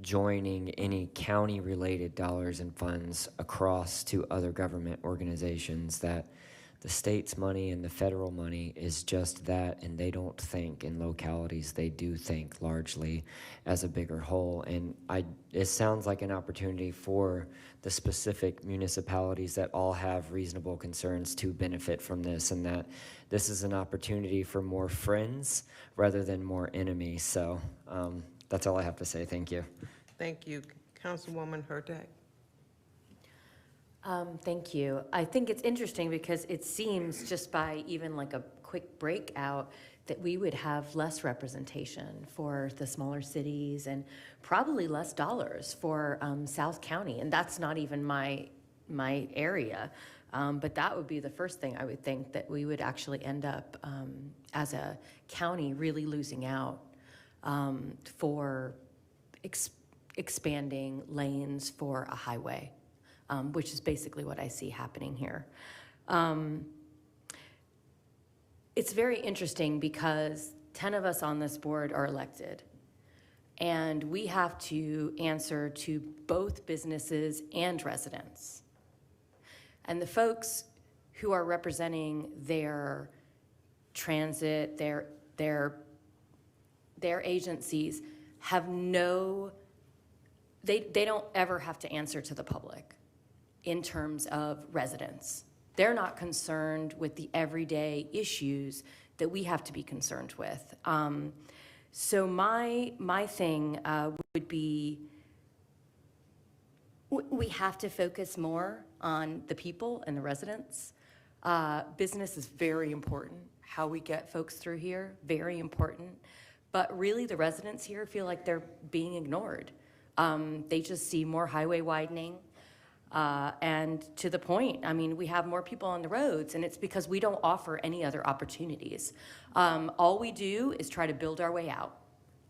joining any county-related dollars and funds across to other government organizations, that The state's money and the federal money is just that, and they don't think in localities. They do think largely as a bigger whole. And it sounds like an opportunity for the specific municipalities that all have reasonable concerns to benefit from this, and that this is an opportunity for more friends rather than more enemies. So that's all I have to say. Thank you. Thank you. Councilwoman Hurtak. Thank you. I think it's interesting because it seems just by even like a quick breakout that we would have less representation for the smaller cities and probably less dollars for South County. And that's not even my area. But that would be the first thing I would think, that we would actually end up as a county really losing out for expanding lanes for a highway. Which is basically what I see happening here. It's very interesting because 10 of us on this board are elected, and we have to answer to both businesses and residents. And the folks who are representing their transit, their agencies have they don't ever have to answer to the public in terms of residents. They're not concerned with the everyday issues that we have to be concerned with. So my thing would be, we have to focus more on the people and the residents. Business is very important. How we get folks through here, very important. But really the residents here feel like they're being ignored. They just see more highway widening. And to the point, I mean, we have more people on the roads, and it's because we don't offer any other opportunities. All we do is try to build our way out.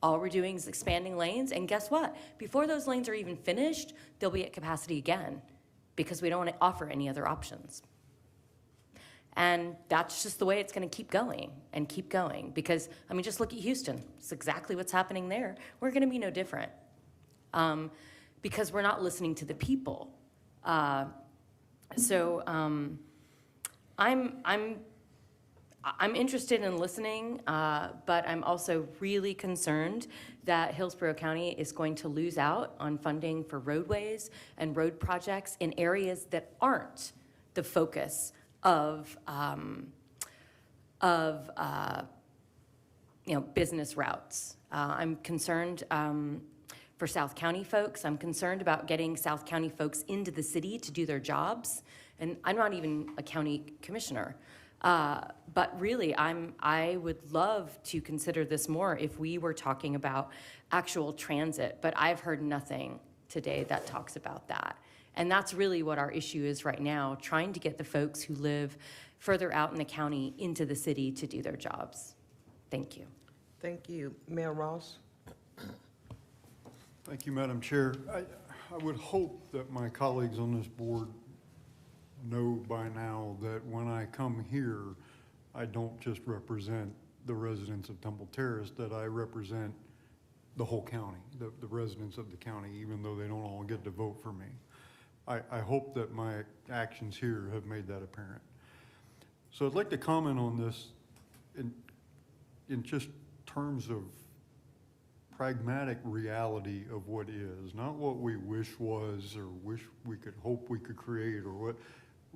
All we're doing is expanding lanes, and guess what? Before those lanes are even finished, they'll be at capacity again because we don't offer any other options. And that's just the way it's going to keep going and keep going because, I mean, just look at Houston. It's exactly what's happening there. We're going to be no different because we're not listening to the people. So I'm interested in listening, but I'm also really concerned that Hillsborough County is going to lose out on funding for roadways and road projects in areas that aren't the focus of business routes. I'm concerned for South County folks. I'm concerned about getting South County folks into the city to do their jobs. And I'm not even a county commissioner. But really, I would love to consider this more if we were talking about actual transit. But I've heard nothing today that talks about that. And that's really what our issue is right now, trying to get the folks who live further out in the county into the city to do their jobs. Thank you. Thank you. Mayor Ross? Thank you, Madam Chair. I would hope that my colleagues on this board know by now that when I come here, I don't just represent the residents of Temple Terrace, that I represent the whole county, the residents of the county, even though they don't all get to vote for me. I hope that my actions here have made that apparent. So I'd like to comment on this in just terms of pragmatic reality of what is, not what we wish was or wish we could hope we could create or what,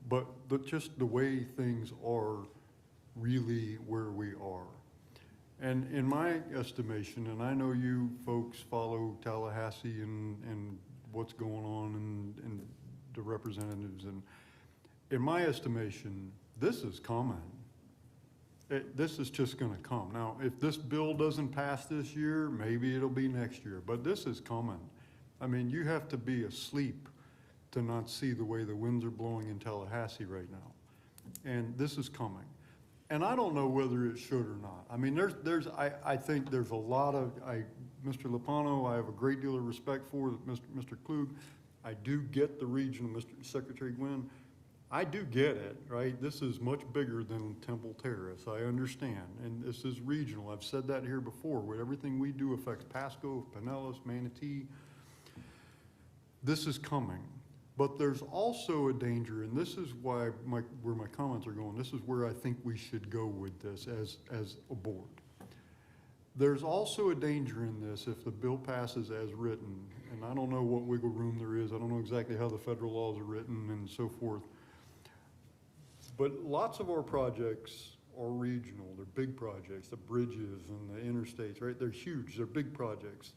but just the way things are really where we are. And in my estimation, and I know you folks follow Tallahassee and what's going on and the representatives, and in my estimation, this is coming. This is just gonna come. Now, if this bill doesn't pass this year, maybe it'll be next year, but this is coming. I mean, you have to be asleep to not see the way the winds are blowing in Tallahassee right now. And this is coming. And I don't know whether it should or not. I mean, I think there's a lot of, Mr. Lopano, I have a great deal of respect for, Mr. Klug. I do get the region, Mr. Secretary Gwynn. I do get it, right? This is much bigger than Temple Terrace. I understand, and this is regional. I've said that here before, where everything we do affects Pasco, Pinellas, Manatee. This is coming. But there's also a danger, and this is why where my comments are going, this is where I think we should go with this as a board. There's also a danger in this if the bill passes as written, and I don't know what wiggle room there is, I don't know exactly how the federal laws are written and so forth. But lots of our projects are regional, they're big projects, the bridges and the interstates, right? They're huge, they're big projects.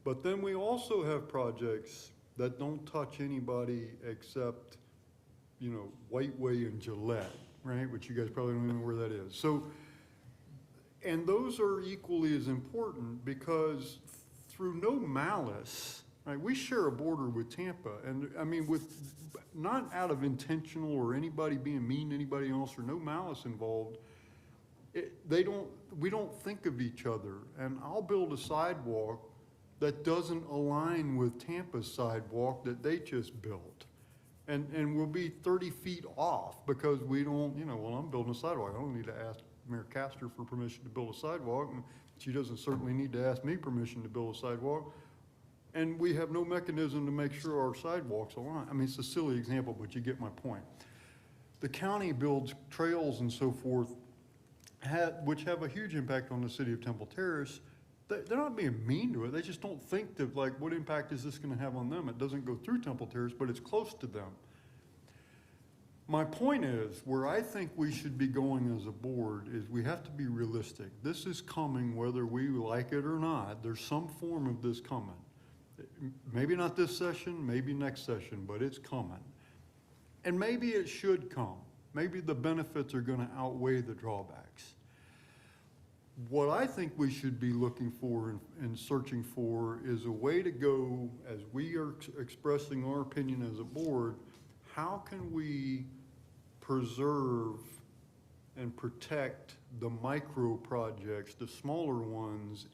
But then we also have projects that don't touch anybody except, you know, Whiteway and Gillette, right? Which you guys probably don't even know where that is. So, and those are equally as important because through no malice, right? We share a border with Tampa, and I mean, with not out of intentional or anybody being mean to anybody else or no malice involved, we don't think of each other. And I'll build a sidewalk that doesn't align with Tampa's sidewalk that they just built. And we'll be 30 feet off because we don't, you know, well, I'm building a sidewalk. I don't need to ask Mayor Castor for permission to build a sidewalk, and she doesn't certainly need to ask me permission to build a sidewalk. And we have no mechanism to make sure our sidewalks align. I mean, it's a silly example, but you get my point. The county builds trails and so forth, which have a huge impact on the city of Temple Terrace. They're not being mean to it. They just don't think that, like, what impact is this going to have on them? It doesn't go through Temple Terrace, but it's close to them. My point is, where I think we should be going as a board is we have to be realistic. This is coming whether we like it or not. There's some form of this coming. Maybe not this session, maybe next session, but it's coming. And maybe it should come. Maybe the benefits are going to outweigh the drawbacks. What I think we should be looking for and searching for is a way to go, as we are expressing our opinion as a board, how can we preserve and protect the micro projects, the smaller ones,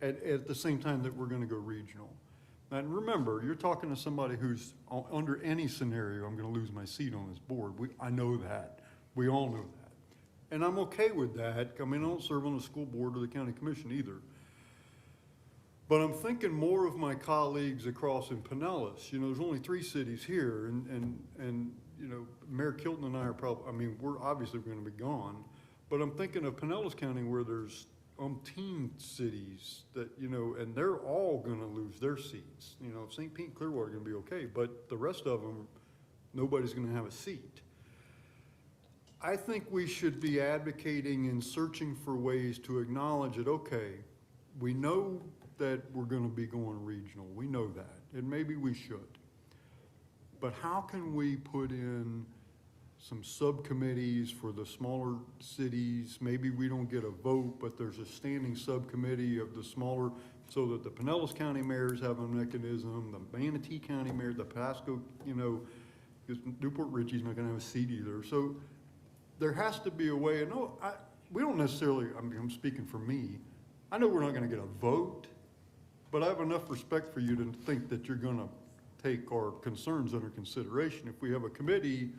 at the same time that we're going to go regional? And remember, you're talking to somebody who's, under any scenario, I'm going to lose my seat on this board. I know that. We all know that. And I'm okay with that. I mean, I don't serve on the school board or the county commission either. But I'm thinking more of my colleagues across in Pinellas. You know, there's only 3 cities here, and you know, Mayor Kilton and I are probably, I mean, we're obviously going to be gone. But I'm thinking of Pinellas County where there's umpteen cities that, you know, and they're all going to lose their seats. You know, St. Pete and Clearwater are going to be okay, but the rest of them, nobody's going to have a seat. I think we should be advocating and searching for ways to acknowledge that, okay, we know that we're going to be going regional. We know that, and maybe we should. But how can we put in some subcommittees for the smaller cities? Maybe we don't get a vote, but there's a standing subcommittee of the smaller, so that the Pinellas County mayors have a mechanism, the Manatee County mayor, the Pasco, you know, because Newport Richie's not going to have a seat either. So there has to be a way, and no, we don't necessarily, I mean, I'm speaking for me, I know we're not going to get a vote, but I have enough respect for you to think that you're going to take our concerns under consideration. If we have a committee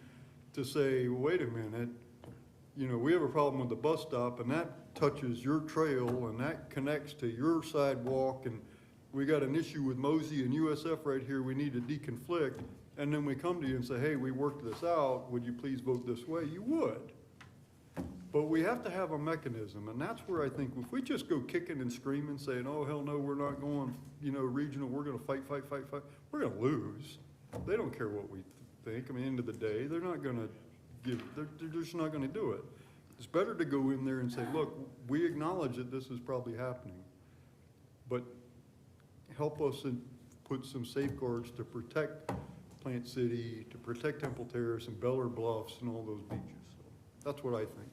to say, well, wait a minute, you know, we have a problem with the bus stop, and that touches your trail, and that connects to your sidewalk, and we got an issue with Mosey and USF right here, we need to deconflict. And then we come to you and say, hey, we worked this out, would you please vote this way? You would. But we have to have a mechanism, and that's where I think if we just go kicking and screaming, saying, oh, hell no, we're not going, you know, regional, we're going to fight, we're going to lose. They don't care what we think. I mean, end of the day, they're not going to give, they're just not going to do it. It's better to go in there and say, look, we acknowledge that this is probably happening, but help us and put some safeguards to protect Plant City, to protect Temple Terrace and Beller Bluffs and all those beaches. So that's what I think.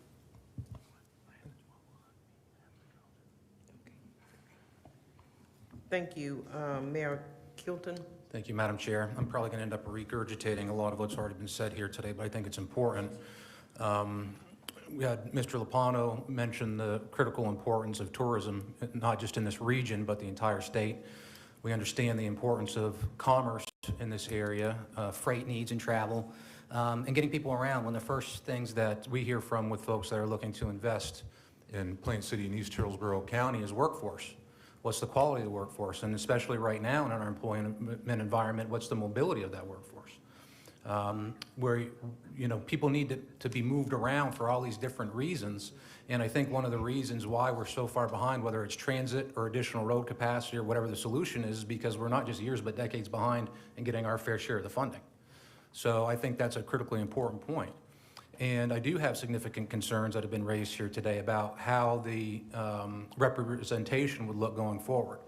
Thank you. Mayor Kilton? Thank you, Madam Chair. I'm probably going to end up regurgitating a lot of what's already been said here today, but I think it's important. We had Mr. Lopano mention the critical importance of tourism, not just in this region, but the entire state. We understand the importance of commerce in this area, freight needs and travel, and getting people around. One of the first things that we hear from with folks that are looking to invest in Plant City and East Hillsborough County is workforce. What's the quality of the workforce? And especially right now in our employment environment, what's the mobility of that workforce? where, you know, people need to be moved around for all these different reasons. And I think one of the reasons why we're so far behind, whether it's transit or additional road capacity or whatever the solution is because we're not just years but decades behind in getting our fair share of the funding. So I think that's a critically important point. And I do have significant concerns that have been raised here today about how the representation would look going forward.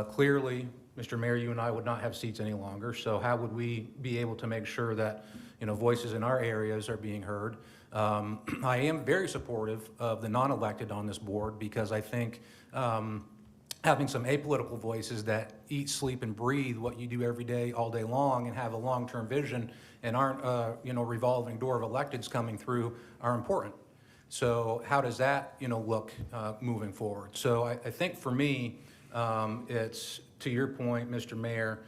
Clearly, Mr. Mayor, you and I would not have seats any longer, so how would we be able to make sure that, you know, voices in our areas are being heard? I am very supportive of the non-elected on this board because I think having some apolitical voices that eat, sleep, and breathe what you do every day, all day long, and have a long-term vision and aren't, you know, revolving door of electeds coming through are important. So how does that, you know, look moving forward? So I think for me, it's, to your point, Mr. Mayor,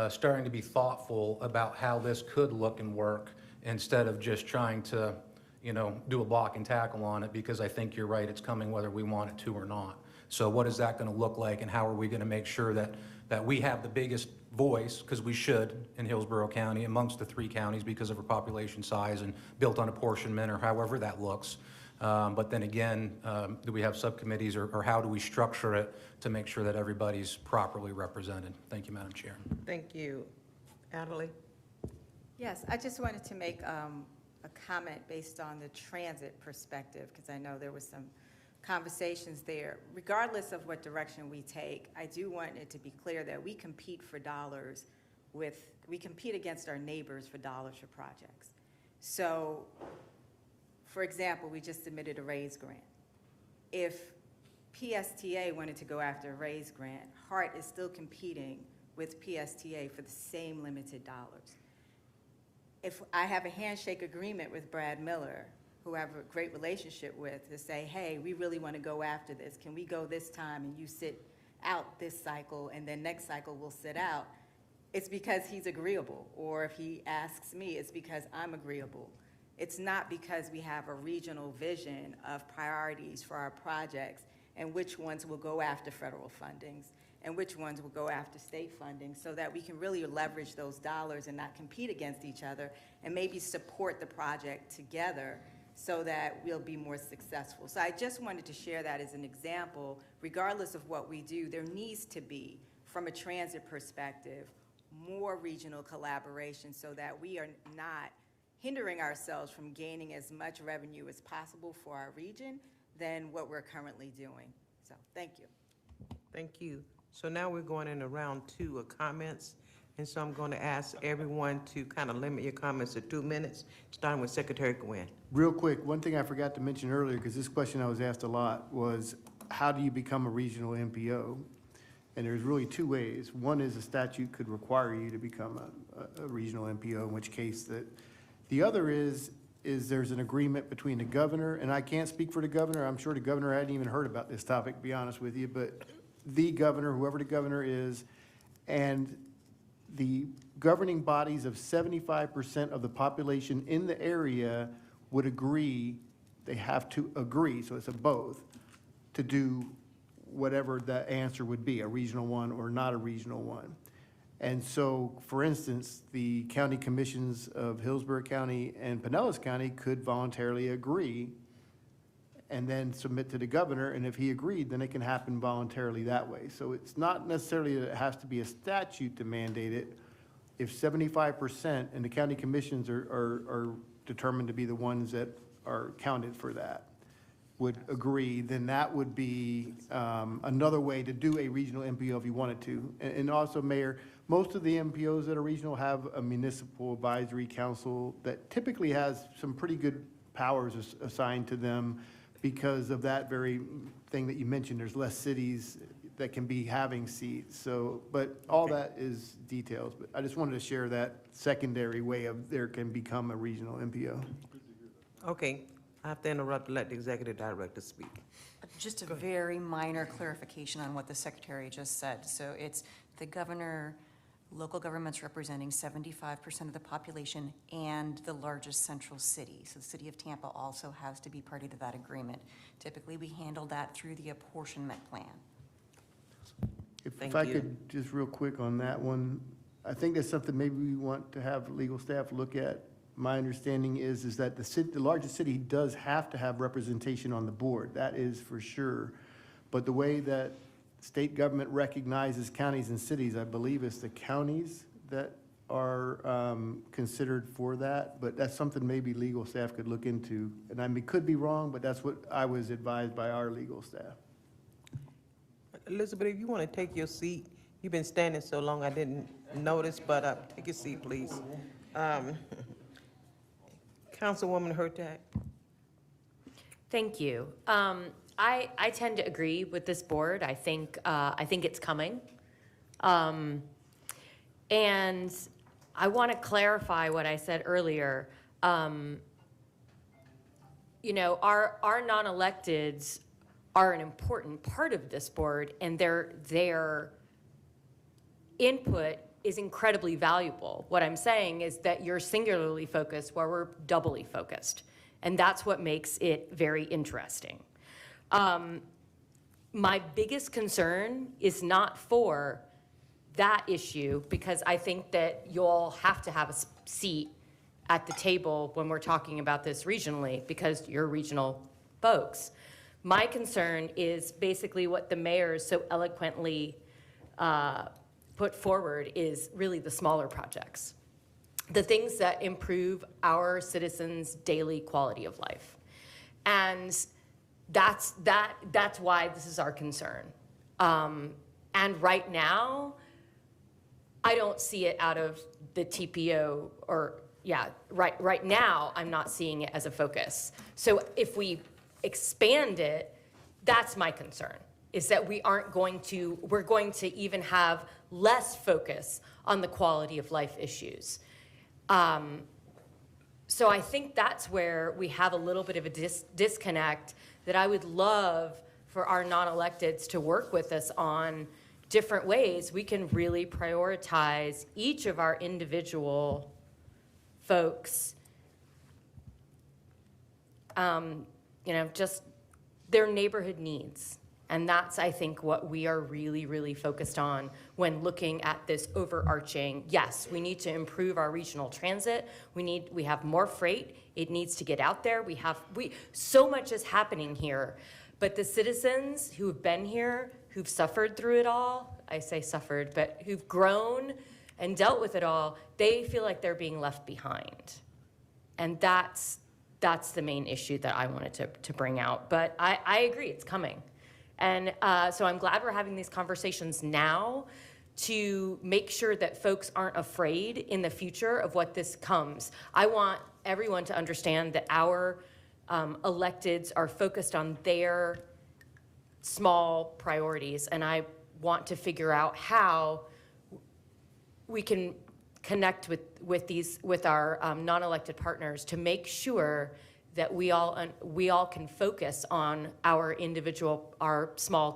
starting to be thoughtful about how this could look and work instead of just trying to, you know, do a block and tackle on it, because I think you're right, it's coming whether we want it to or not. So what is that going to look like, and how are we going to make sure that we have the biggest voice, because we should, in Hillsborough County, amongst the 3 counties because of our population size and built on apportionment or however that looks. But then again, do we have subcommittees, or how do we structure it to make sure that everybody's properly represented? Thank you, Madam Chair. Thank you. Adelaide? Yes, I just wanted to make a comment based on the transit perspective, because I know there was some conversations there. Regardless of what direction we take, I do want it to be clear that we compete for dollars we compete against our neighbors for dollars for projects. So, for example, we just submitted a RAISE grant. If PSTA wanted to go after a RAISE grant, HART is still competing with PSTA for the same limited dollars. If I have a handshake agreement with Brad Miller, who I have a great relationship with, to say, hey, we really want to go after this. Can we go this time and you sit out this cycle and then next cycle we'll sit out? It's because he's agreeable. Or if he asks me, it's because I'm agreeable. It's not because we have a regional vision of priorities for our projects and which ones will go after federal fundings and which ones will go after state funding, so that we can really leverage those dollars and not compete against each other and maybe support the project together so that we'll be more successful. So I just wanted to share that as an example. Regardless of what we do, there needs to be, from a transit perspective, more regional collaboration so that we are not hindering ourselves from gaining as much revenue as possible for our region than what we're currently doing. So thank you. Thank you. So now we're going into round 2 of comments. And so I'm going to ask everyone to kind of limit your comments to 2 minutes, starting with Secretary Gwen. Real quick, one thing I forgot to mention earlier, because this question I was asked a lot, was how do you become a regional MPO? And there's really 2 ways. One is a statute could require you to become a regional MPO, in which case that. The other is there's an agreement between the governor, and I can't speak for the governor. I'm sure the governor hadn't even heard about this topic, to be honest with you, but the governor, whoever the governor is, and the governing bodies of 75% of the population in the area would agree, they have to agree, so it's a both, to do whatever the answer would be, a regional one or not a regional one. And so, for instance, the county commissions of Hillsborough County and Pinellas County could voluntarily agree and then submit to the governor, and if he agreed, then it can happen voluntarily that way. So it's not necessarily that it has to be a statute to mandate it. If 75% and the county commissions are determined to be the ones that are counted for that would agree, then that would be another way to do a regional MPO if you wanted to. And also, Mayor, most of the MPOs that are regional have a municipal advisory council that typically has some pretty good powers assigned to them because of that very thing that you mentioned. There's less cities that can be having seats. So, but all that is details. But I just wanted to share that secondary way of there can become a regional MPO. Okay, I have to interrupt to let the executive director speak. Just a very minor clarification on what the secretary just said. So it's the governor, local governments representing 75% of the population and the largest central city. So the city of Tampa also has to be party to that agreement. Typically, we handle that through the apportionment plan. If I could just real quick on that one, I think that's something maybe we want to have legal staff look at. My understanding is that the largest city does have to have representation on the board. That is for sure. But the way that state government recognizes counties and cities, I believe it's the counties that are considered for that. But that's something maybe legal staff could look into. And I mean, could be wrong, but that's what I was advised by our legal staff. Elizabeth, if you want to take your seat, you've been standing so long I didn't notice, but take your seat, please. Councilwoman Hurtak. Thank you. I tend to agree with this board. I think it's coming. And I want to clarify what I said earlier. You know, our non-electeds are an important part of this board, and their input is incredibly valuable. What I'm saying is that you're singularly focused where we're doubly focused. And that's what makes it very interesting. My biggest concern is not for that issue, because I think that you'll have to have a seat at the table when we're talking about this regionally, because you're regional folks. My concern is basically what the mayor so eloquently put forward is really the smaller projects, the things that improve our citizens' daily quality of life. And that's why this is our concern. And right now, I don't see it out of the TPO, or right now, I'm not seeing it as a focus. So if we expand it, that's my concern, is that we're going to even have less focus on the quality of life issues. So I think that's where we have a little bit of a disconnect that I would love for our non-electeds to work with us on different ways we can really prioritize each of our individual folks, just their neighborhood needs. And that's, I think, what we are really, really focused on when looking at this overarching, yes, we need to improve our regional transit. We have more freight. It needs to get out there. So much is happening here. But the citizens who've been here, who've suffered through it all, I say suffered, but who've grown and dealt with it all, they feel like they're being left behind. And that's the main issue that I wanted to bring out. But I agree, it's coming. And so I'm glad we're having these conversations now to make sure that folks aren't afraid in the future of what this comes. I want everyone to understand that our electeds are focused on their small priorities, and I want to figure out how we can connect with our non-elected partners to make sure that we all can focus on our individual, our small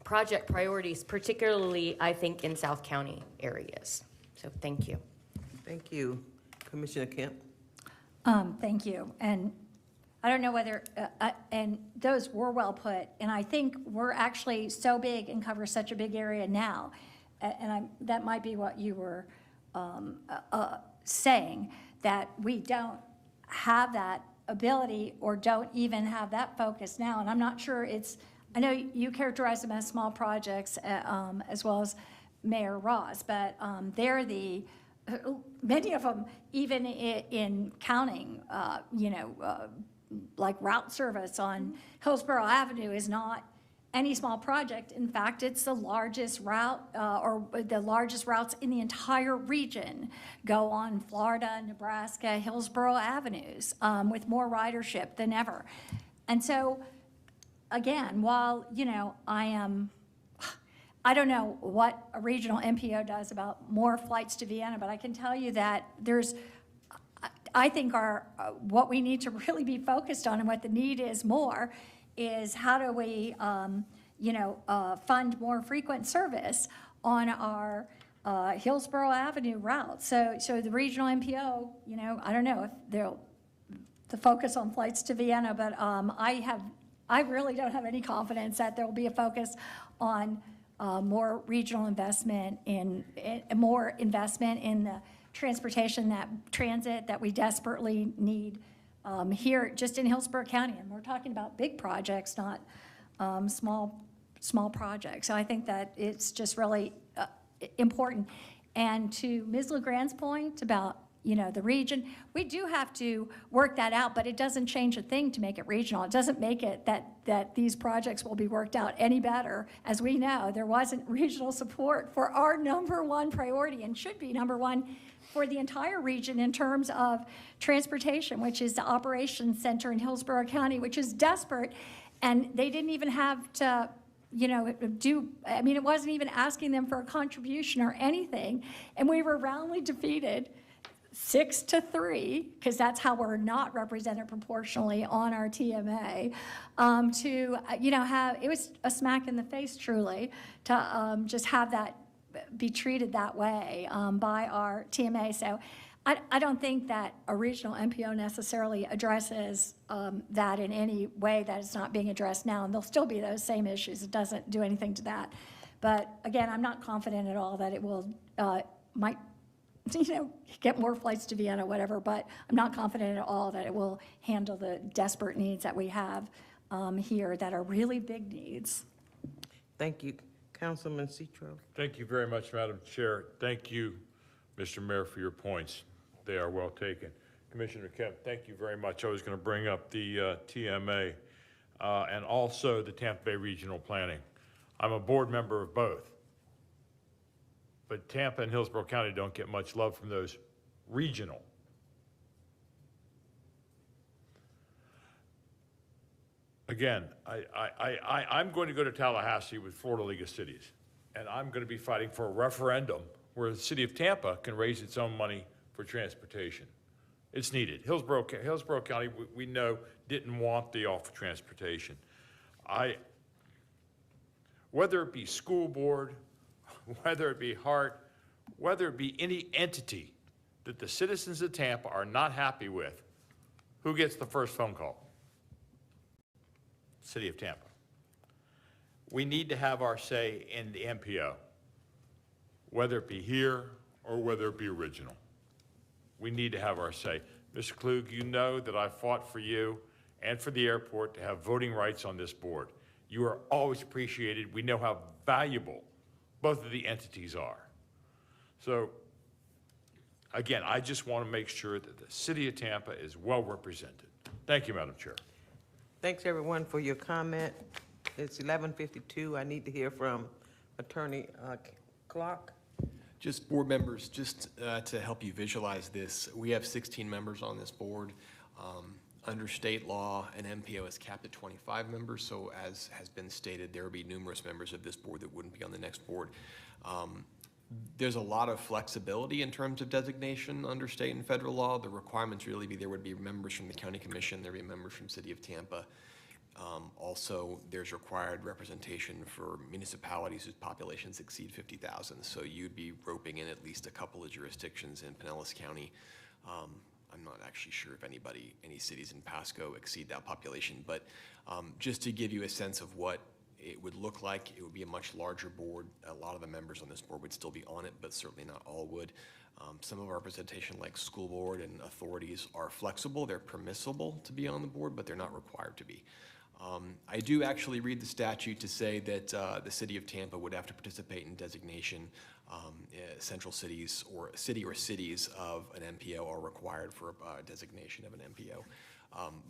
project priorities, particularly, I think, in South County areas. So thank you. Thank you. Commissioner Kemp. Thank you. And I don't know whether, and those were well put. And I think we're actually so big and cover such a big area now. And that might be what you were saying, that we don't have that ability or don't even have that focus now. And I'm not sure I know you characterize them as small projects as well as Mayor Ross, but they're many of them, even in counting, like route service on Hillsborough Avenue is not any small project. In fact, it's the largest route or the largest routes in the entire region go on Florida, Nebraska, Hillsborough Avenues with more ridership than ever. And so, again, while, I don't know what a regional MPO does about more flights to Vienna, but I can tell you that I think what we need to really be focused on and what the need is more is how do we, fund more frequent service on our Hillsborough Avenue route. So the regional MPO, I don't know if the focus on flights to Vienna, but I really don't have any confidence that there will be a focus on more regional investment more investment in the transportation, transit that we desperately need here just in Hillsborough County. And we're talking about big projects, not small projects. So I think that it's just really important. And to Ms. LeGrand's point about, the region, we do have to work that out, but it doesn't change a thing to make it regional. It doesn't make it that these projects will be worked out any better. As we know, there wasn't regional support for our number one priority, and should be number one for the entire region in terms of transportation, which is the operations center in Hillsborough County, which is desperate. And they didn't even have to it wasn't even asking them for a contribution or anything. And we were roundly defeated 6-3, because that's how we're not represented proportionally on our TMA, it was a smack in the face, truly, to just have that be treated that way by our TMA. So I don't think that a regional MPO necessarily addresses that in any way that is not being addressed now, and there'll still be those same issues. It doesn't do anything to that. But again, I'm not confident at all that it will, might get more flights to Vienna, whatever, but I'm not confident at all that it will handle the desperate needs that we have here that are really big needs. Thank you. Councilman Citro. Thank you very much, Madam Chair. Thank you, Mr. Mayor, for your points. They are well taken. Commissioner Kemp, thank you very much. I was going to bring up the TMA and also the Tampa Bay Regional Planning. I'm a board member of both. But Tampa and Hillsborough County don't get much love from those regional. Again, I'm going to go to Tallahassee with Florida League of Cities, and I'm going to be fighting for a referendum where the city of Tampa can raise its own money for transportation. It's needed. Hillsborough County, we know, didn't want the offer transportation. Whether it be school board, whether it be HART, whether it be any entity that the citizens of Tampa are not happy with, who gets the first phone call? City of Tampa. We need to have our say in the MPO, whether it be here or whether it be original. We need to have our say. Mr. Klug, you know that I fought for you and for the airport to have voting rights on this board. You are always appreciated. We know how valuable both of the entities are. So, again, I just want to make sure that the city of Tampa is well represented. Thank you, Madam Chair. Thanks, everyone, for your comment. It's 11:52. I need to hear from Attorney Clark. Just board members, just to help you visualize this, we have 16 members on this board. Under state law, an MPO is capped at 25 members, so as has been stated, there will be numerous members of this board that wouldn't be on the next board. There's a lot of flexibility in terms of designation under state and federal law. The requirements really be there would be members from the county commission, there'd be members from City of Tampa. Also, there's required representation for municipalities whose populations exceed 50,000. So you'd be roping in at least a couple of jurisdictions in Pinellas County. I'm not actually sure if any cities in Pasco exceed that population, but just to give you a sense of what it would look like, it would be a much larger board. A lot of the members on this board would still be on it, but certainly not all would. Some of our representation, like school board and authorities, are flexible. They're permissible to be on the board, but they're not required to be. I do actually read the statute to say that the city of Tampa would have to participate in designation. Central cities or cities of an MPO are required for a designation of an MPO.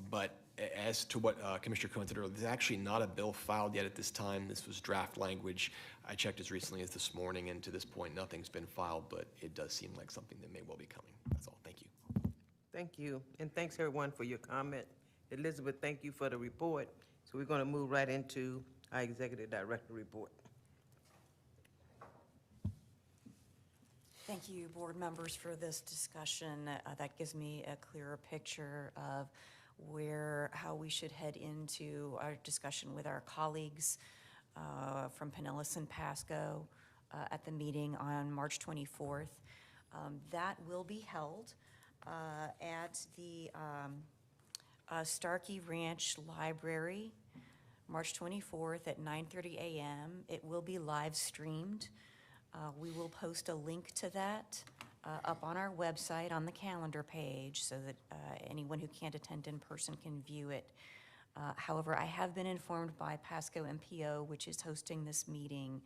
But as to what Commissioner Cohen said earlier, there's actually not a bill filed yet at this time. This was draft language. I checked as recently as this morning, and to this point, nothing's been filed, but it does seem like something that may well be coming. That's all. Thank you. Thank you, and thanks, everyone, for your comment. Elizabeth, thank you for the report. So we're going to move right into our Executive Director report. Thank you, board members, for this discussion. That gives me a clearer picture of how we should head into our discussion with our colleagues from Pinellas and Pasco at the meeting on March 24th. That will be held at the Starkey Ranch Library, March 24th at 9:30 a.m. It will be live streamed. We will post a link to that up on our website on the calendar page so that anyone who can't attend in person can view it. However, I have been informed by Pasco MPO, which is hosting this meeting,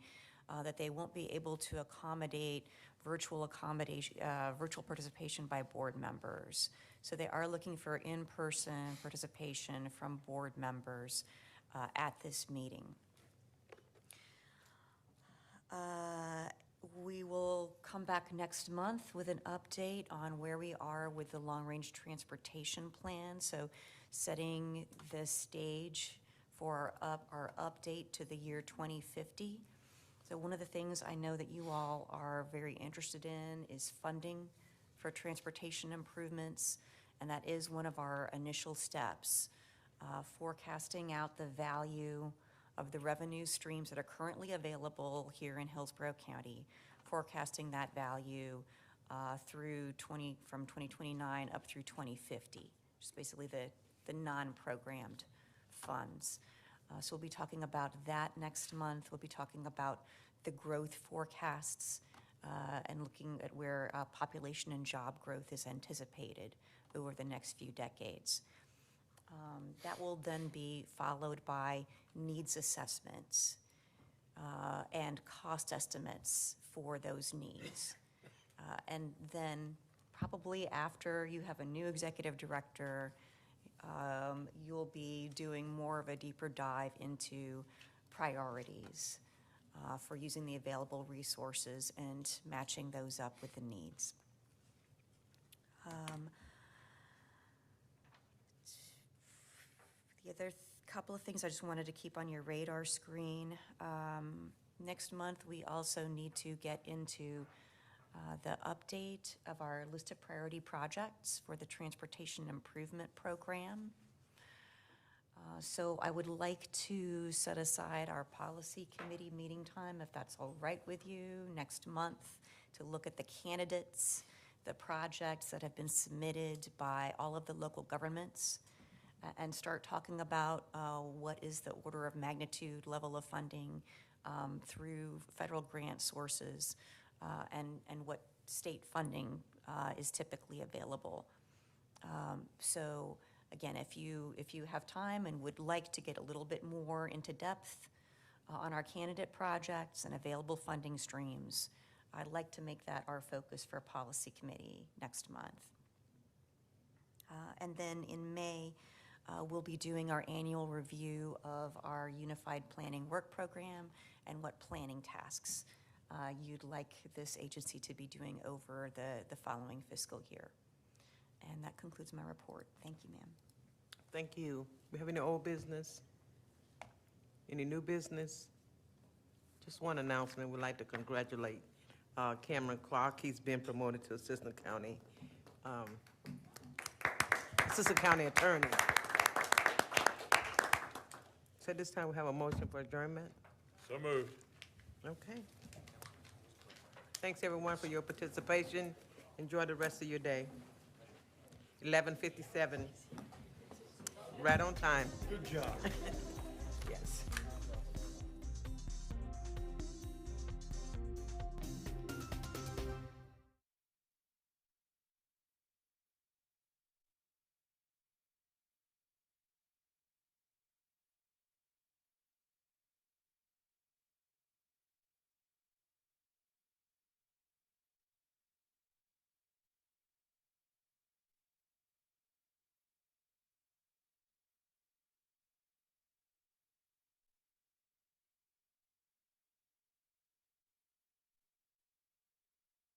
that they won't be able to accommodate virtual participation by board members. So they are looking for in-person participation from board members at this meeting. We will come back next month with an update on where we are with the long-range transportation plan. So setting the stage for our update to the year 2050. So one of the things I know that you all are very interested in is funding for transportation improvements, and that is one of our initial steps, forecasting out the value of the revenue streams that are currently available here in Hillsborough County, forecasting that value from 2029 up through 2050, which is basically the non-programmed funds. So we'll be talking about that next month. We'll be talking about the growth forecasts and looking at where population and job growth is anticipated over the next few decades. That will then be followed by needs assessments and cost estimates for those needs. And then probably after you have a new executive director, you'll be doing more of a deeper dive into priorities for using the available resources and matching those up with the needs. The other couple of things I just wanted to keep on your radar screen. Next month, we also need to get into the update of our list of priority projects for the Transportation Improvement Program. So I would like to set aside our policy committee meeting time, if that's all right with you, next month to look at the candidates, the projects that have been submitted by all of the local governments, and start talking about what is the order of magnitude level of funding through federal grant sources and what state funding is typically available. So again, if you have time and would like to get a little bit more into depth on our candidate projects and available funding streams, I'd like to make that our focus for policy committee next month. And then in May, we'll be doing our annual review of our Unified Planning Work Program and what planning tasks you'd like this agency to be doing over the following fiscal year. And that concludes my report. Thank you, ma'am. Thank you. We have any old business? Any new business? Just one announcement. We'd like to congratulate Cameron Clark. He's been promoted to Assistant County Attorney. So this time we have a motion for adjournment. So moved. Okay. Thanks, everyone, for your participation. Enjoy the rest of your day. 11:57. Right on time. Good job.